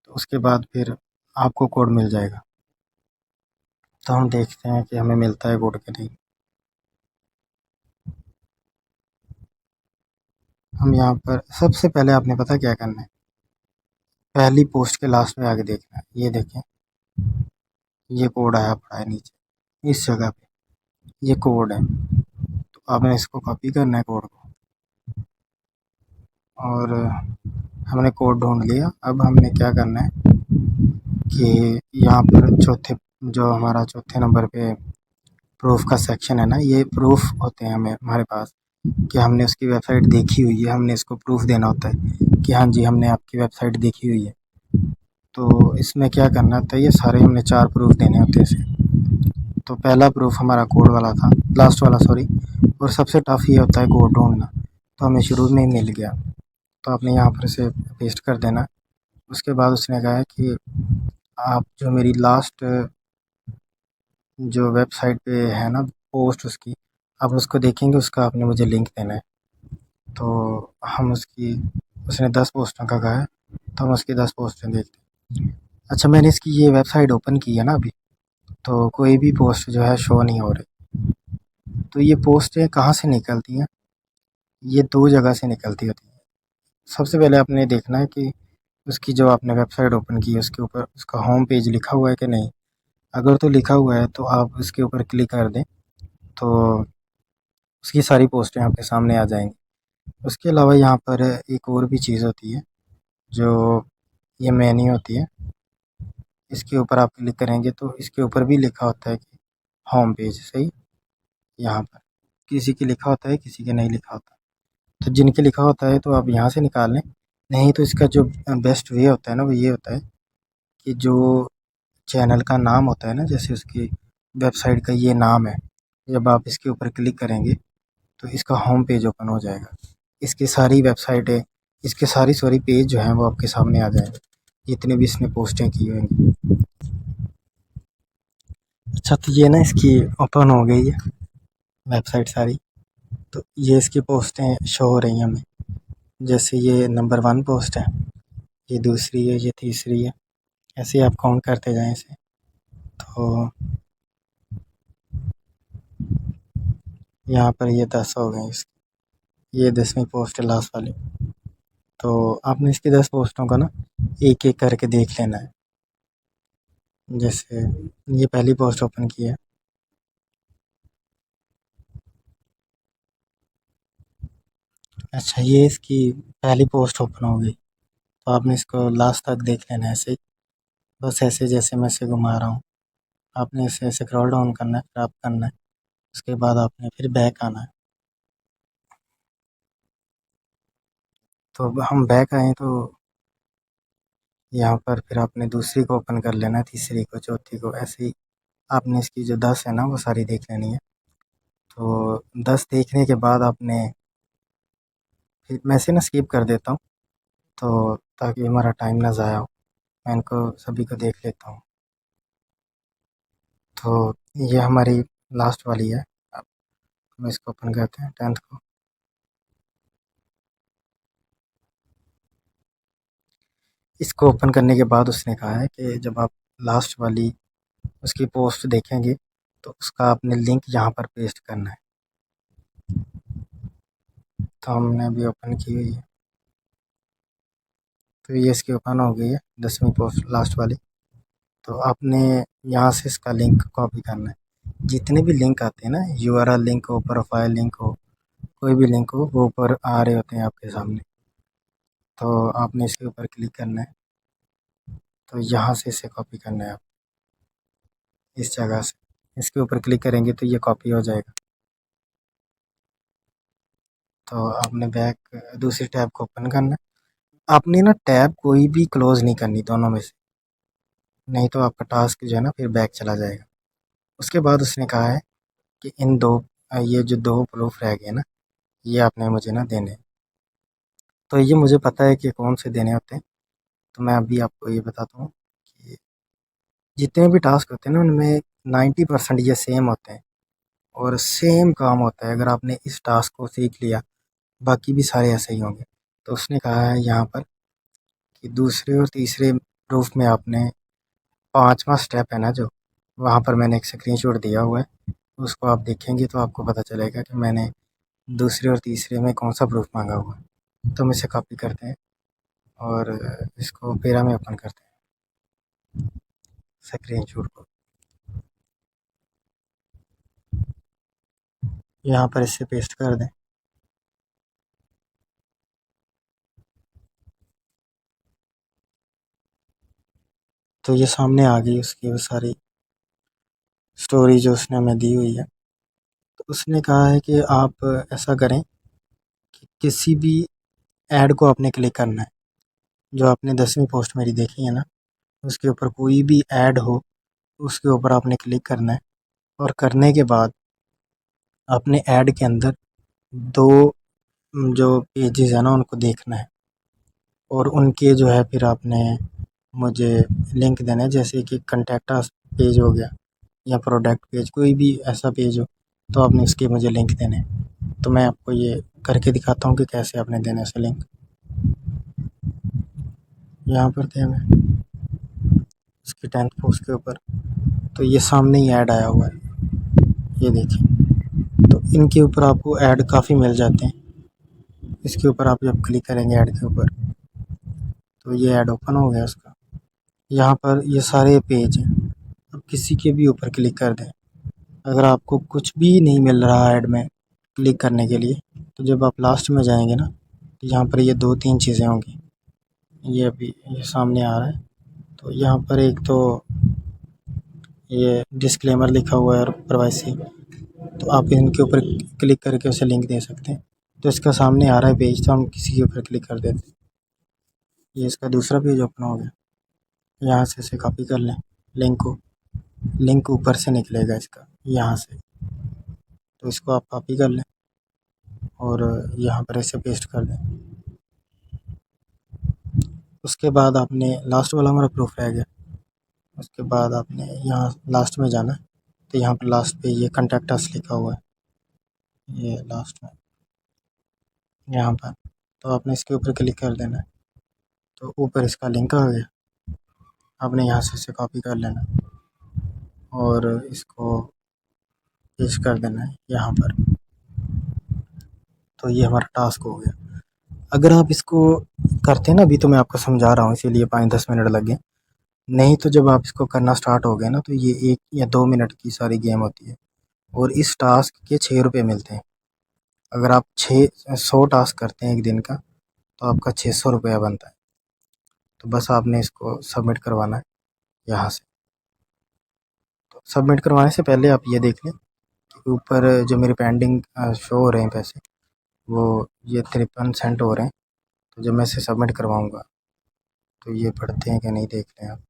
तो उसके बाद फिर आपको कोड मिल जाएगा। तो हम देखते हैं कि हमें मिलता है कोड कि नहीं। हम यहाँ पर सबसे पहले आपने पता क्या करना है, पहली पोस्ट के लास्ट में आके देखना है। ये देखें, ये कोड आया पड़ा है नीचे इस जगह पे, ये कोड है। तो आपने इसको कॉपी करना है कोड को, और हमने कोड ढूंढ लिया। अब हमने क्या करना है कि यहाँ पर जो हमारा चौथे नंबर पे प्रूफ का सेक्शन है ना, ये प्रूफ होते हैं हमें हमारे पास कि हमने उसकी वेबसाइट देखी हुई है। हमने इसको प्रूफ देना होता है कि हाँ जी हमने आपकी वेबसाइट देखी हुई है। तो इसमें क्या करना होता है, ये सारे हमने 4 प्रूफ देने होते हैं इसे। तो पहला प्रूफ हमारा कोड वाला था, लास्ट वाला सॉरी। और सबसे टफ ये होता है कोड ढूंढना, तो हमें शुरू में ही मिल गया। तो आपने यहाँ पर इसे पेस्ट कर देना। उसके बाद उसने कहा है कि आप जो मेरी लास्ट जो वेबसाइट पे है ना पोस्ट उसकी, आप उसको देखेंगे, उसका आपने मुझे लिंक देना है। तो हम उसकी उसने 10 पोस्टों का कहा है, तो हम उसकी 10 पोस्टें देखते हैं। अच्छा, मैंने इसकी ये वेबसाइट ओपन की है ना अभी, तो कोई भी पोस्ट जो है शो नहीं हो रही। तो ये पोस्टें कहाँ से निकलती हैं, ये 2 जगह से निकलती होती हैं। सबसे पहले आपने देखना है कि उसकी जो आपने वेबसाइट ओपन की है उसके ऊपर उसका होम पेज लिखा हुआ है कि नहीं। अगर तो लिखा हुआ है तो आप उसके ऊपर क्लिक कर दें, तो उसकी सारी पोस्टें आपके सामने आ जाएंगी। उसके अलावा यहाँ पर एक और भी चीज़ होती है, जो ये मेन्यू होती है। इसके ऊपर आप क्लिक करेंगे तो इसके ऊपर भी लिखा होता है कि होम पेज, सही। यहाँ पर किसी की लिखा होता है, किसी के नहीं लिखा होता। तो जिनके लिखा होता है तो आप यहाँ से निकाल लें। नहीं तो इसका जो बेस्ट वे होता है ना, वो ये होता है कि जो चैनल का नाम होता है ना, जैसे उसकी वेबसाइट का ये नाम है, जब आप इसके ऊपर क्लिक करेंगे तो इसका होम पेज ओपन हो जाएगा। इसकी सारी वेबसाइटें, इसके सारी सॉरी पेज जो हैं वो आपके सामने आ जाएंगे, जितने भी इसने पोस्टें की होंगी। अच्छा, तो ये ना इसकी ओपन हो गई है वेबसाइट सारी। तो ये इसकी पोस्टें शो हो रही हैं हमें। जैसे ये नंबर 1 पोस्ट है, ये दूसरी है, ये तीसरी है। ऐसे ही आप काउंट करते जाएं इसे। तो यहाँ पर ये 10 हो गए इसकी, ये 10वीं पोस्ट है लास्ट वाली। तो आपने इसकी 10 पोस्टों का ना एक एक करके देख लेना है। जैसे ये पहली पोस्ट ओपन की है, अच्छा ये इसकी पहली पोस्ट ओपन हो गई। तो आपने इसको लास्ट तक देख लेना है ऐसे ही, बस ऐसे जैसे मैं इसे घुमा रहा हूँ। आपने इसे स्क्रॉल डाउन करना है, फिर अप करना है। उसके बाद आपने फिर बैक आना है। तो अब हम बैक आए तो यहाँ पर फिर आपने दूसरी को ओपन कर लेना है, तीसरी को, चौथी को, ऐसे ही आपने इसकी जो 10 है ना वो सारी देख लेनी है। तो 10 देखने के बाद आपने फिर मैं इसे ना स्किप कर देता हूँ, तो ताकि हमारा टाइम ना ज़ाया हो। मैं इनको सभी को देख लेता हूँ। तो ये हमारी लास्ट वाली है। अब हम इसको ओपन करते हैं 10th को। इसको ओपन करने के बाद उसने कहा है कि जब आप लास्ट वाली उसकी पोस्ट देखेंगे तो उसका आपने लिंक यहाँ पर पेस्ट करना है। तो हमने अभी ओपन की हुई है, तो ये इसकी ओपन हो गई है 10वीं पोस्ट लास्ट वाली। तो आपने यहाँ से इसका लिंक कॉपी करना है। जितने भी लिंक आते हैं ना, यूआरएल लिंक हो, प्रोफाइल लिंक हो, कोई भी लिंक हो, वो ऊपर आ रहे होते हैं आपके सामने। तो आपने इसके ऊपर क्लिक करना है। तो यहाँ से इसे कॉपी करना है आप, इस जगह से इसके ऊपर क्लिक करेंगे तो ये कॉपी हो जाएगा। तो आपने बैक दूसरी टैब को ओपन करना है। आपने ना टैब कोई भी क्लोज़ नहीं करनी दोनों में से, नहीं तो आपका टास्क जो है ना फिर बैक चला जाएगा। उसके बाद उसने कहा है कि इन दो ये जो दो प्रूफ रह गए ना, ये आपने मुझे ना देने हैं। तो ये मुझे पता है कि कौन से देने होते हैं, तो मैं अभी आपको ये बताता हूँ कि जितने भी टास्क होते हैं ना उनमें 90% ये सेम होते हैं और सेम काम होता है। अगर आपने इस टास्क को सीख लिया, बाकी भी सारे ऐसे ही होंगे। तो उसने कहा है यहाँ पर कि दूसरे और तीसरे प्रूफ में आपने पांचवा स्टेप है ना जो, वहाँ पर मैंने एक स्क्रीनशॉट दिया हुआ है, उसको आप देखेंगे तो आपको पता चलेगा कि मैंने दूसरे और तीसरे में कौन सा प्रूफ मांगा हुआ है। तो हम इसे कॉपी करते हैं और इसको पेरा में ओपन करते हैं स्क्रीनशॉट को। यहाँ पर इसे पेस्ट कर दें। तो ये सामने आ गई उसकी वो सारी स्टोरी जो उसने हमें दी हुई है। तो उसने कहा है कि आप ऐसा करें कि किसी भी ऐड को आपने क्लिक करना है। जो आपने 10वीं पोस्ट मेरी देखी है ना, उसके ऊपर कोई भी ऐड हो उसके ऊपर आपने क्लिक करना है और करने के बाद अपने ऐड के अंदर दो जो पेजेस है ना उनको देखना है और उनके जो है फिर आपने मुझे लिंक देना है। जैसे कि कंटेक्ट अस पेज हो गया या प्रोडक्ट पेज, कोई भी ऐसा पेज हो तो आपने उसके मुझे लिंक देने हैं। तो मैं आपको ये करके दिखाता हूँ कि कैसे आपने देने से लिंक। यहाँ पर थे हमें उसकी 10th पोस्ट के ऊपर, तो ये सामने ही ऐड आया हुआ है, ये देखिए। तो इनके ऊपर आपको ऐड काफ़ी मिल जाते हैं। इसके ऊपर आप जब क्लिक करेंगे ऐड के ऊपर तो ये ऐड ओपन हो गया उसका। यहाँ पर ये सारे पेज हैं, अब किसी के भी ऊपर क्लिक कर दें। अगर आपको कुछ भी नहीं मिल रहा ऐड में क्लिक करने के लिए, तो जब आप लास्ट में जाएंगे ना तो यहाँ पर ये दो तीन चीज़ें होंगी। ये अभी ये सामने आ रहा है। तो यहाँ पर एक तो ये डिस्क्लेमर लिखा हुआ है और प्राइवेसी, तो आप इनके ऊपर क्लिक करके उसे लिंक दे सकते हैं। तो इसका सामने आ रहा है पेज, तो हम किसी के ऊपर क्लिक कर देते हैं। ये इसका दूसरा पेज ओपन हो गया। यहाँ से इसे कॉपी कर लें लिंक को, लिंक ऊपर से निकलेगा इसका यहाँ से, तो इसको आप कॉपी कर लें और यहाँ पर इसे पेस्ट कर दें। उसके बाद आपने लास्ट वाला हमारा प्रूफ रह गया। उसके बाद आपने यहाँ लास्ट में जाना है, तो यहाँ पर लास्ट पे ये कॉन्टैक्ट अस लिखा हुआ है, ये लास्ट में यहाँ पर, तो आपने इसके ऊपर क्लिक कर देना है। तो ऊपर इसका लिंक आ गया, आपने यहाँ से इसे कॉपी कर लेना और इसको पेस्ट कर देना है यहाँ पर। तो ये हमारा टास्क हो गया। अगर आप इसको करते हैं ना, अभी तो मैं आपको समझा रहा हूँ इसीलिए 5-10 मिनट लग गए, नहीं तो जब आप इसको करना स्टार्ट हो गए ना तो ये 1 या 2 मिनट की सारी गेम होती है और इस टास्क के 6 रुपये मिलते हैं। अगर आप 100 टास्क करते हैं एक दिन का तो आपका 600 रुपया बनता है। तो बस आपने इसको सबमिट करवाना है यहाँ से। तो सबमिट करवाने से पहले आप ये देख लें कि ऊपर जो मेरे पेंडिंग शो हो रहे हैं पैसे, वो ये 53 सेंट हो रहे हैं। तो जब मैं इसे सबमिट करवाऊँगा तो ये बढ़ते हैं कि नहीं देख लें आप।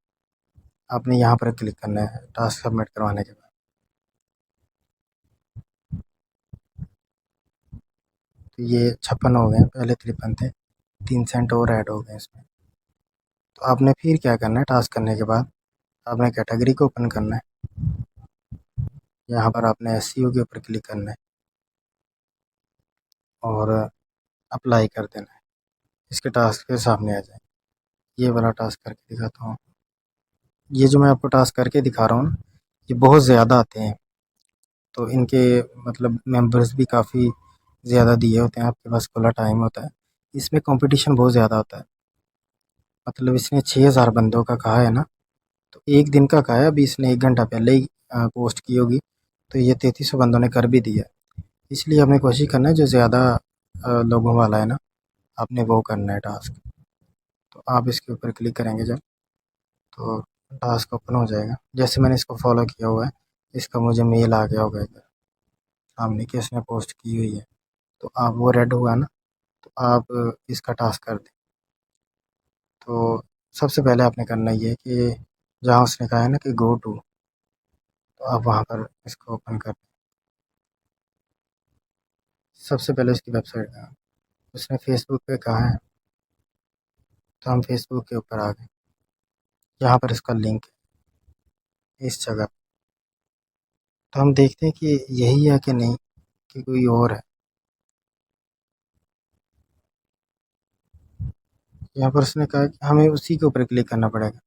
आपने यहाँ पर क्लिक करना है टास्क सबमिट करवाने के बाद। तो ये 56 हो गए हैं, पहले 53 थे, 3 सेंट और ऐड हो गए इसमें। तो आपने फिर क्या करना है, टास्क करने के बाद आपने कैटेगरी को ओपन करना है। यहाँ पर आपने एसईओ के ऊपर क्लिक करना है और अप्लाई कर देना है। इसके टास्क के सामने आ जाए। ये वाला टास्क करके दिखाता हूँ। ये जो मैं आपको टास्क करके दिखा रहा हूँ ना, ये बहुत ज़्यादा आते हैं। तो इनके मतलब मेंबर्स भी काफ़ी ज़्यादा दिए होते हैं, आपके पास खुला टाइम होता है। इसमें कंपटीशन बहुत ज़्यादा होता है। मतलब इसने 6000 बंदों का कहा है ना, तो एक दिन का कहा है, अभी इसने 1 घंटा पहले ही पोस्ट की होगी, तो ये 3300 बंदों ने कर भी दिया। इसलिए हमें कोशिश करना है जो ज़्यादा लोगों वाला है ना, आपने वो करना है टास्क। तो आप इसके ऊपर क्लिक करेंगे जब, तो टास्क ओपन हो जाएगा। जैसे मैंने इसको फॉलो किया हुआ है, इसका मुझे मेल आ गया होगा इधर सामने कि इसने पोस्ट की हुई है, तो आप वो रेड हुआ ना, तो आप इसका टास्क कर दें। तो सबसे पहले आपने करना ये है कि जहाँ उसने कहा है ना कि गो टू, तो आप वहाँ पर इसको ओपन कर। सबसे पहले उसकी वेबसाइट का उसने फेसबुक पे कहा है, तो हम फेसबुक के ऊपर आ गए। यहाँ पर इसका लिंक है इस जगह। तो हम देखते हैं कि यही है कि नहीं, कि कोई और है। यहाँ पर उसने कहा कि हमें उसी के ऊपर क्लिक करना पड़ेगा,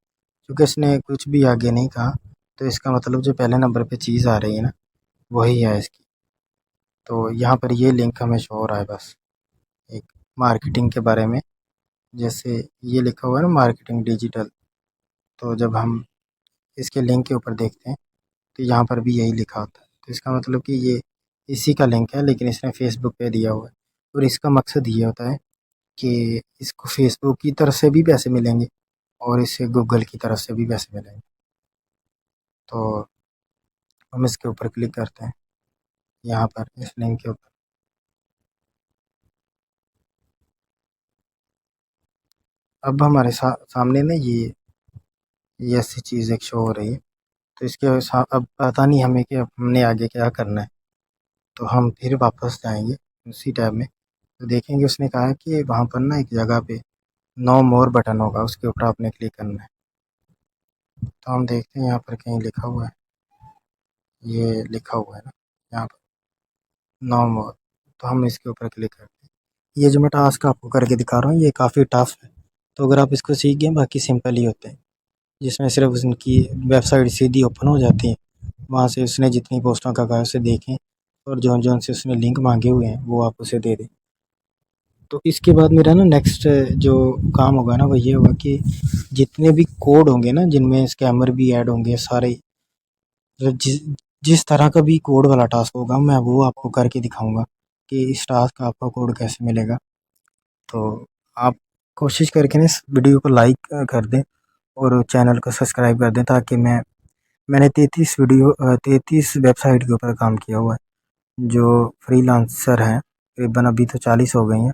क्योंकि इसने कुछ भी आगे नहीं कहा। तो इसका मतलब जो पहले नंबर पे चीज़ आ रही है ना, वही है इसकी। तो यहाँ पर ये लिंक हमें शो हो रहा है बस एक मार्केटिंग के बारे में। जैसे ये लिखा हुआ है ना, मार्केटिंग डिजिटल। तो जब हम इसके लिंक के ऊपर देखते हैं, तो यहाँ पर भी यही लिखा होता है। तो इसका मतलब कि ये इसी का लिंक है, लेकिन इसने फेसबुक पे दिया हुआ है। और इसका मकसद ये होता है कि इसको फेसबुक की तरफ से भी पैसे मिलेंगे और इससे गूगल की तरफ से भी पैसे मिलेंगे। तो हम इसके ऊपर क्लिक करते हैं, यहाँ पर इस लिंक के ऊपर। अब हमारे सामने ना ये ऐसी चीज़ एक शो हो रही है। तो अब पता नहीं हमें कि अब हमने आगे क्या करना है। तो हम फिर वापस जाएंगे उसी टैब में, तो देखेंगे उसने कहा है कि वहाँ पर ना एक जगह पे नो मोर बटन होगा, उसके ऊपर आपने क्लिक करना है। तो हम देखते हैं यहाँ पर कहीं लिखा हुआ है, ये लिखा हुआ है ना यहाँ पर नो मोर। तो हम इसके ऊपर क्लिक करते हैं। ये जो मैं टास्क आपको करके दिखा रहा हूँ, ये काफ़ी टफ है। तो अगर आप इसको सीख गए, बाकी सिंपल ही होते हैं, जिसमें सिर्फ उनकी वेबसाइट सीधी ओपन हो जाती है। वहाँ से उसने जितनी पोस्टों का कहा है उसे देखें, और जौन से उसने लिंक मांगे हुए हैं वो आप उसे दे दें। तो इसके बाद मेरा ना नेक्स्ट जो काम होगा ना, वो ये होगा कि जितने भी कोड होंगे ना, जिनमें स्कैमर भी ऐड होंगे सारे, मतलब जिस तरह का भी कोड वाला टास्क होगा, मैं वो आपको करके दिखाऊंगा कि इस टास्क का आपको कोड कैसे मिलेगा। तो आप कोशिश करके ना इस वीडियो को लाइक कर दें और चैनल को सब्सक्राइब कर दें, ताकि मैंने 33 वेबसाइट के ऊपर काम किया हुआ है जो फ्रीलांसर हैं। तकरीबन अभी तो 40 हो गई हैं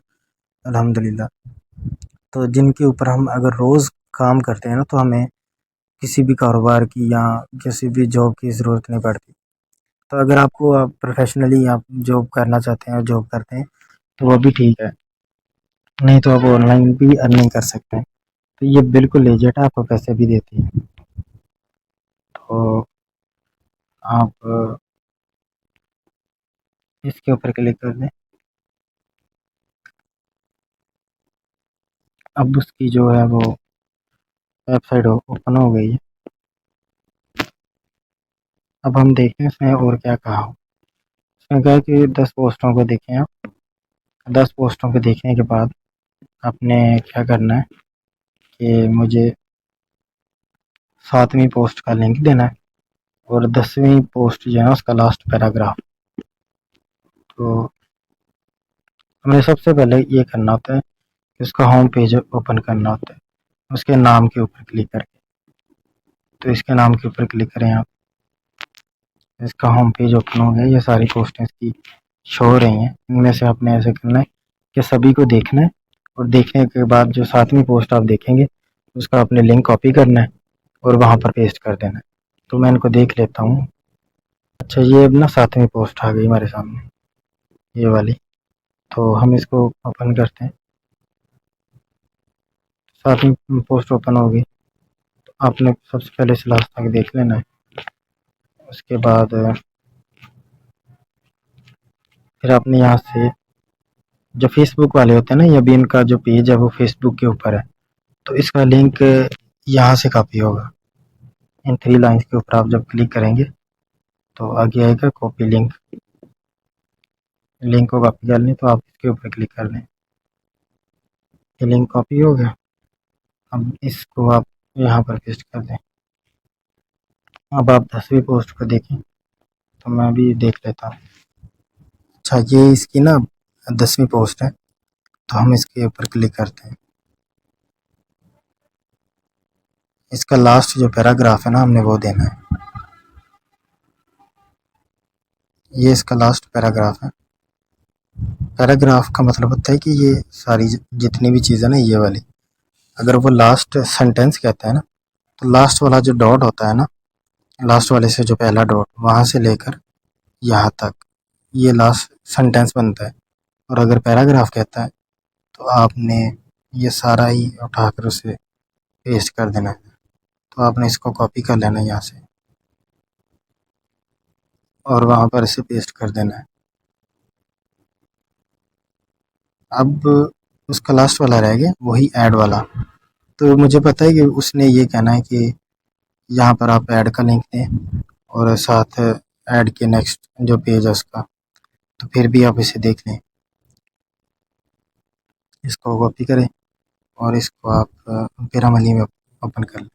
अल्हम्दुलिल्लाह। तो जिनके ऊपर हम अगर रोज़ काम करते हैं ना, तो हमें किसी भी कारोबार की या किसी भी जॉब की ज़रूरत नहीं पड़ती। तो अगर आपको आप प्रोफेशनली आप जॉब करना चाहते हैं और जॉब करते हैं, तो वो भी ठीक है, नहीं तो आप ऑनलाइन भी अर्निंग कर सकते हैं। तो ये बिल्कुल लेजिट है, आपको पैसे भी देती है। तो आप इसके ऊपर क्लिक कर दें। अब उसकी जो है वो वेबसाइट ओपन हो गई है। अब हम देखते हैं इसमें और क्या कहा हो। इसमें कहा कि 10 पोस्टों को देखें आप। 10 पोस्टों को देखने के बाद आपने क्या करना है कि मुझे 7वीं पोस्ट का लिंक देना है, और 10वीं पोस्ट जो है उसका लास्ट पैराग्राफ। तो हमें सबसे पहले ये करना होता है कि उसका होम पेज ओपन करना होता है, उसके नाम के ऊपर क्लिक करके। तो इसके नाम के ऊपर क्लिक करें आप, इसका होम पेज ओपन हो गया। ये सारी पोस्टें इसकी शो हो रही हैं। इनमें से आपने ऐसे करना है कि सभी को देखना है, और देखने के बाद जो 7वीं पोस्ट आप देखेंगे उसका आपने लिंक कॉपी करना है और वहाँ पर पेस्ट कर देना है। तो मैं इनको देख लेता हूँ। अच्छा, ये अब ना 7वीं पोस्ट आ गई हमारे सामने, ये वाली। तो हम इसको ओपन करते हैं। 7वीं पोस्ट ओपन हो गई। तो आपने सबसे पहले से लास्ट तक देख लेना है। उसके बाद फिर आपने यहाँ से जो फेसबुक वाले होते हैं ना, ये भी इनका जो पेज है वो फेसबुक के ऊपर है, तो इसका लिंक यहाँ से कॉपी होगा। इन 3 लाइंस के ऊपर आप जब क्लिक करेंगे तो आगे आएगा कॉपी लिंक। लिंक को कॉपी कर लें, तो आप इसके ऊपर क्लिक कर लें। ये लिंक कॉपी हो गया। अब इसको आप यहाँ पर पेस्ट कर दें। अब आप 10वीं पोस्ट को देखें, तो मैं भी देख लेता हूँ। अच्छा, ये इसकी ना 10वीं पोस्ट है, तो हम इसके ऊपर क्लिक करते हैं। इसका लास्ट जो पैराग्राफ है ना, हमने वो देना है। ये इसका लास्ट पैराग्राफ है। पैराग्राफ का मतलब होता है कि ये सारी जितनी भी चीज़ें ना, ये वाली, अगर वो लास्ट सेंटेंस कहता है ना, तो लास्ट वाला जो डॉट होता है ना, लास्ट वाले से जो पहला डॉट, वहाँ से लेकर यहाँ तक ये लास्ट सेंटेंस बनता है। और अगर पैराग्राफ कहता है तो आपने ये सारा ही उठाकर उसे पेस्ट कर देना है। तो आपने इसको कॉपी कर लेना है यहाँ से और वहाँ पर इसे पेस्ट कर देना है। अब उसका लास्ट वाला रह गया, वही ऐड वाला। तो मुझे पता है कि उसने ये कहना है कि यहाँ पर आप ऐड का लिंक दें और साथ ऐड के नेक्स्ट जो पेज है उसका। तो फिर भी आप इसे देख लें, इसको कॉपी करें और इसको आप पैरामली में ओपन कर लें।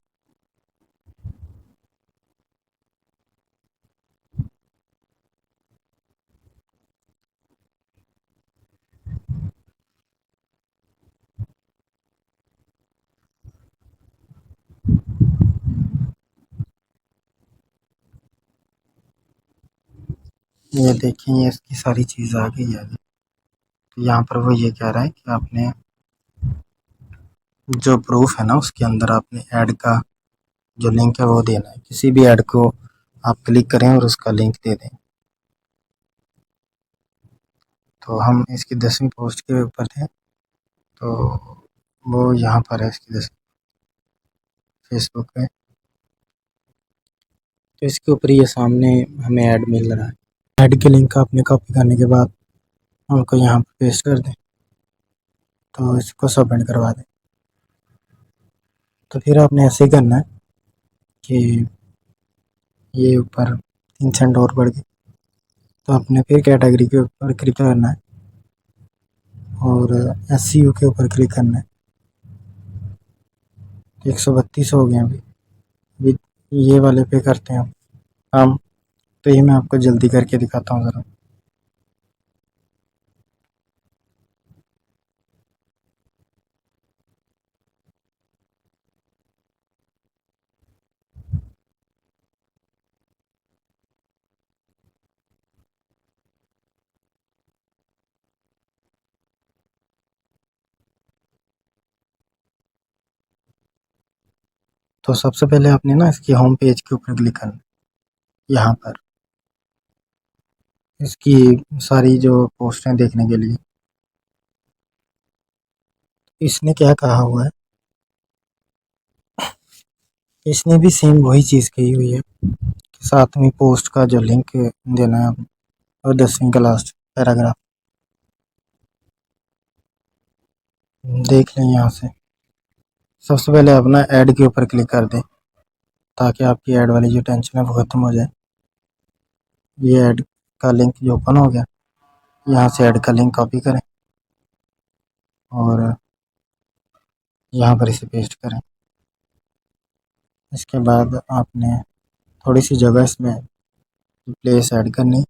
ये देखें, ये इसकी सारी चीज़ आ गई है। तो यहाँ पर वो ये कह रहा है कि आपने जो प्रूफ है ना, उसके अंदर आपने ऐड का जो लिंक है वो देना है। किसी भी ऐड को आप क्लिक करें और उसका लिंक दे दें। तो हम इसकी 10वीं पोस्ट के ऊपर थे, तो वो यहाँ पर है इसकी 10वीं फेसबुक पे। तो इसके ऊपर ये सामने हमें ऐड मिल रहा है। ऐड के लिंक आपने कॉपी करने के बाद उनको यहाँ पर पेस्ट कर दें, तो इसको सबमिट करवा दें। तो फिर आपने ऐसे ही करना है कि ये ऊपर 3 सेंट और बढ़ गए, तो आपने फिर कैटेगरी के ऊपर क्लिक करना है और SEO के ऊपर क्लिक करना है। 132 हो गए अभी ये वाले पे करते हैं हम। तो ये मैं आपको जल्दी करके दिखाता हूँ ज़रा। तो सबसे पहले आपने ना इसकी होम पेज के ऊपर क्लिक करना है। यहाँ पर इसकी सारी जो पोस्ट हैं देखने के लिए, इसने क्या कहा हुआ है, इसने भी सेम वही चीज़ कही हुई है कि 7वीं पोस्ट का जो लिंक देना है आपने, और 10वीं का लास्ट पैराग्राफ। देख लें यहाँ से। सबसे पहले अपना ऐड के ऊपर क्लिक कर दें ताकि आपकी ऐड वाली जो टेंशन है वो ख़त्म हो जाए। ये ऐड का लिंक जो ओपन हो गया, यहाँ से ऐड का लिंक कॉपी करें और यहाँ पर इसे पेस्ट करें। इसके बाद आपने थोड़ी सी जगह इसमें प्लेस ऐड करनी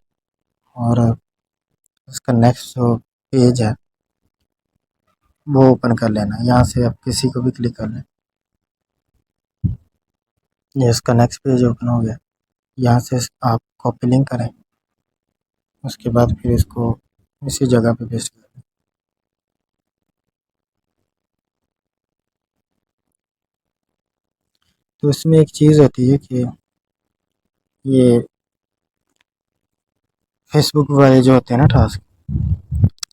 और उसका नेक्स्ट जो पेज है वो ओपन कर लेना। यहाँ से आप किसी को भी क्लिक कर लें। ये इसका नेक्स्ट पेज ओपन हो गया। यहाँ से आप कॉपी लिंक करें, उसके बाद फिर इसको इसी जगह पे पेस्ट करें। तो इसमें एक चीज़ होती है कि ये फेसबुक वाले जो होते हैं ना टास्क,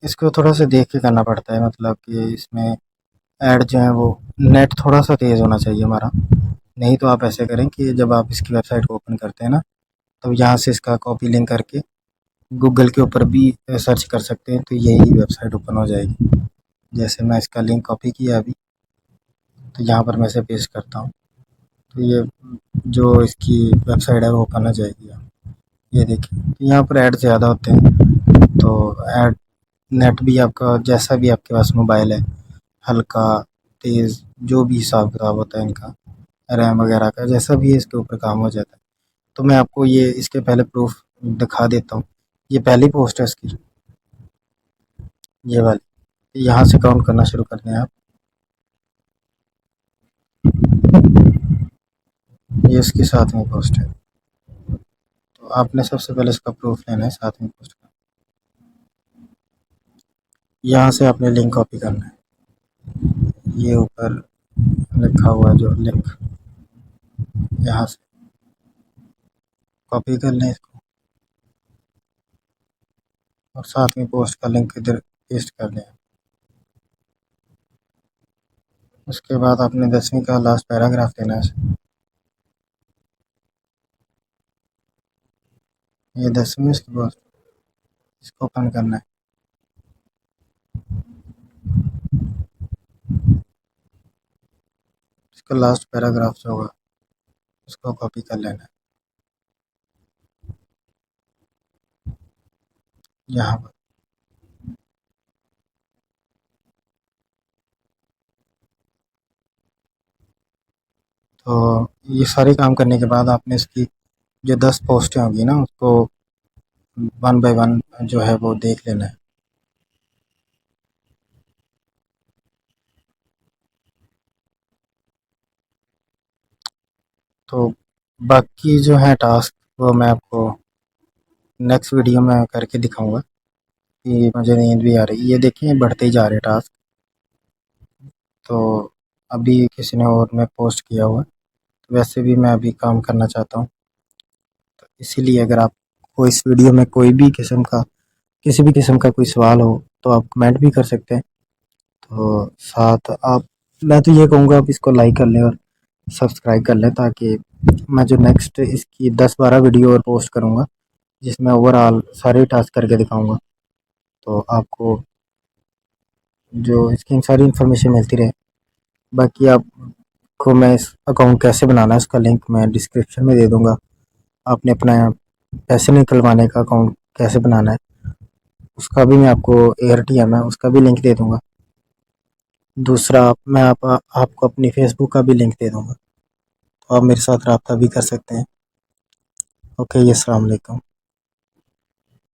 इसको थोड़ा सा देख के करना पड़ता है। मतलब कि इसमें ऐड जो है वो नेट थोड़ा सा तेज़ होना चाहिए हमारा। नहीं तो आप ऐसे करें कि जब आप इसकी वेबसाइट को ओपन करते हैं ना, तो यहाँ से इसका कॉपी लिंक करके गूगल के ऊपर भी सर्च कर सकते हैं, तो यही वेबसाइट ओपन हो जाएगी। जैसे मैं इसका लिंक कॉपी किया अभी, तो यहाँ पर मैं इसे पेस्ट करता हूँ, तो ये जो इसकी वेबसाइट है वो ओपन हो जाएगी। ये देखिए, तो यहाँ पर ऐड ज़्यादा होते हैं। तो ऐड नेट भी आपका जैसा भी आपके पास मोबाइल है, हल्का तेज़ जो भी हिसाब किताब होता है इनका, रैम वगैरह का जैसा भी है, इसके ऊपर काम हो जाता है। तो मैं आपको ये इसके पहले प्रूफ दिखा देता हूँ। ये पहली पोस्ट है इसकी, ये वाली। यहाँ से काउंट करना शुरू करते हैं आप। ये इसकी 7वीं पोस्ट है। तो आपने सबसे पहले इसका प्रूफ लेना है 7वीं पोस्ट का। यहाँ से आपने लिंक कॉपी करना है, ये ऊपर लिखा हुआ है जो लिंक, यहाँ से कॉपी कर लें इसको और 7वीं पोस्ट का लिंक इधर पेस्ट कर लें। उसके बाद आपने 10वीं का लास्ट पैराग्राफ देना है। ये 10वीं उसकी पोस्ट, इसको ओपन करना है। इसका लास्ट पैराग्राफ जो होगा उसको कॉपी कर लेना है यहाँ पर। तो ये सारे काम करने के बाद आपने इसकी जो 10 पोस्टें होंगी ना उसको 1 बाय 1 जो है वो देख लेना है। तो बाकी जो है टास्क वो मैं आपको नेक्स्ट वीडियो में करके दिखाऊंगा कि मुझे नींद भी आ रही। ये देखें बढ़ते ही जा रहे टास्क। तो अभी किसी ने और में पोस्ट किया हुआ है, तो वैसे भी मैं अभी काम करना चाहता हूँ। तो इसीलिए अगर आपको इस वीडियो में कोई भी किस्म का किसी भी किस्म का कोई सवाल हो तो आप कमेंट भी कर सकते हैं। तो साथ आप मैं तो ये कहूँगा आप इसको लाइक कर लें और सब्सक्राइब कर लें, ताकि मैं जो नेक्स्ट इसकी 10-12 वीडियो और पोस्ट करूँगा जिसमें ओवरऑल सारे टास्क करके दिखाऊँगा, तो आपको जो इसकी सारी इन्फॉर्मेशन मिलती रहे। बाकी आपको मैं इस अकाउंट कैसे बनाना है उसका लिंक मैं डिस्क्रिप्शन में दे दूँगा। आपने अपना पैसे निकलवाने का अकाउंट कैसे बनाना है उसका भी मैं आपको, AirTM है उसका भी लिंक दे दूँगा। दूसरा मैं आपको अपनी फेसबुक का भी लिंक दे दूँगा, तो आप मेरे साथ रब्ता भी कर सकते हैं। ओके, अस्सलाम वालेकुम।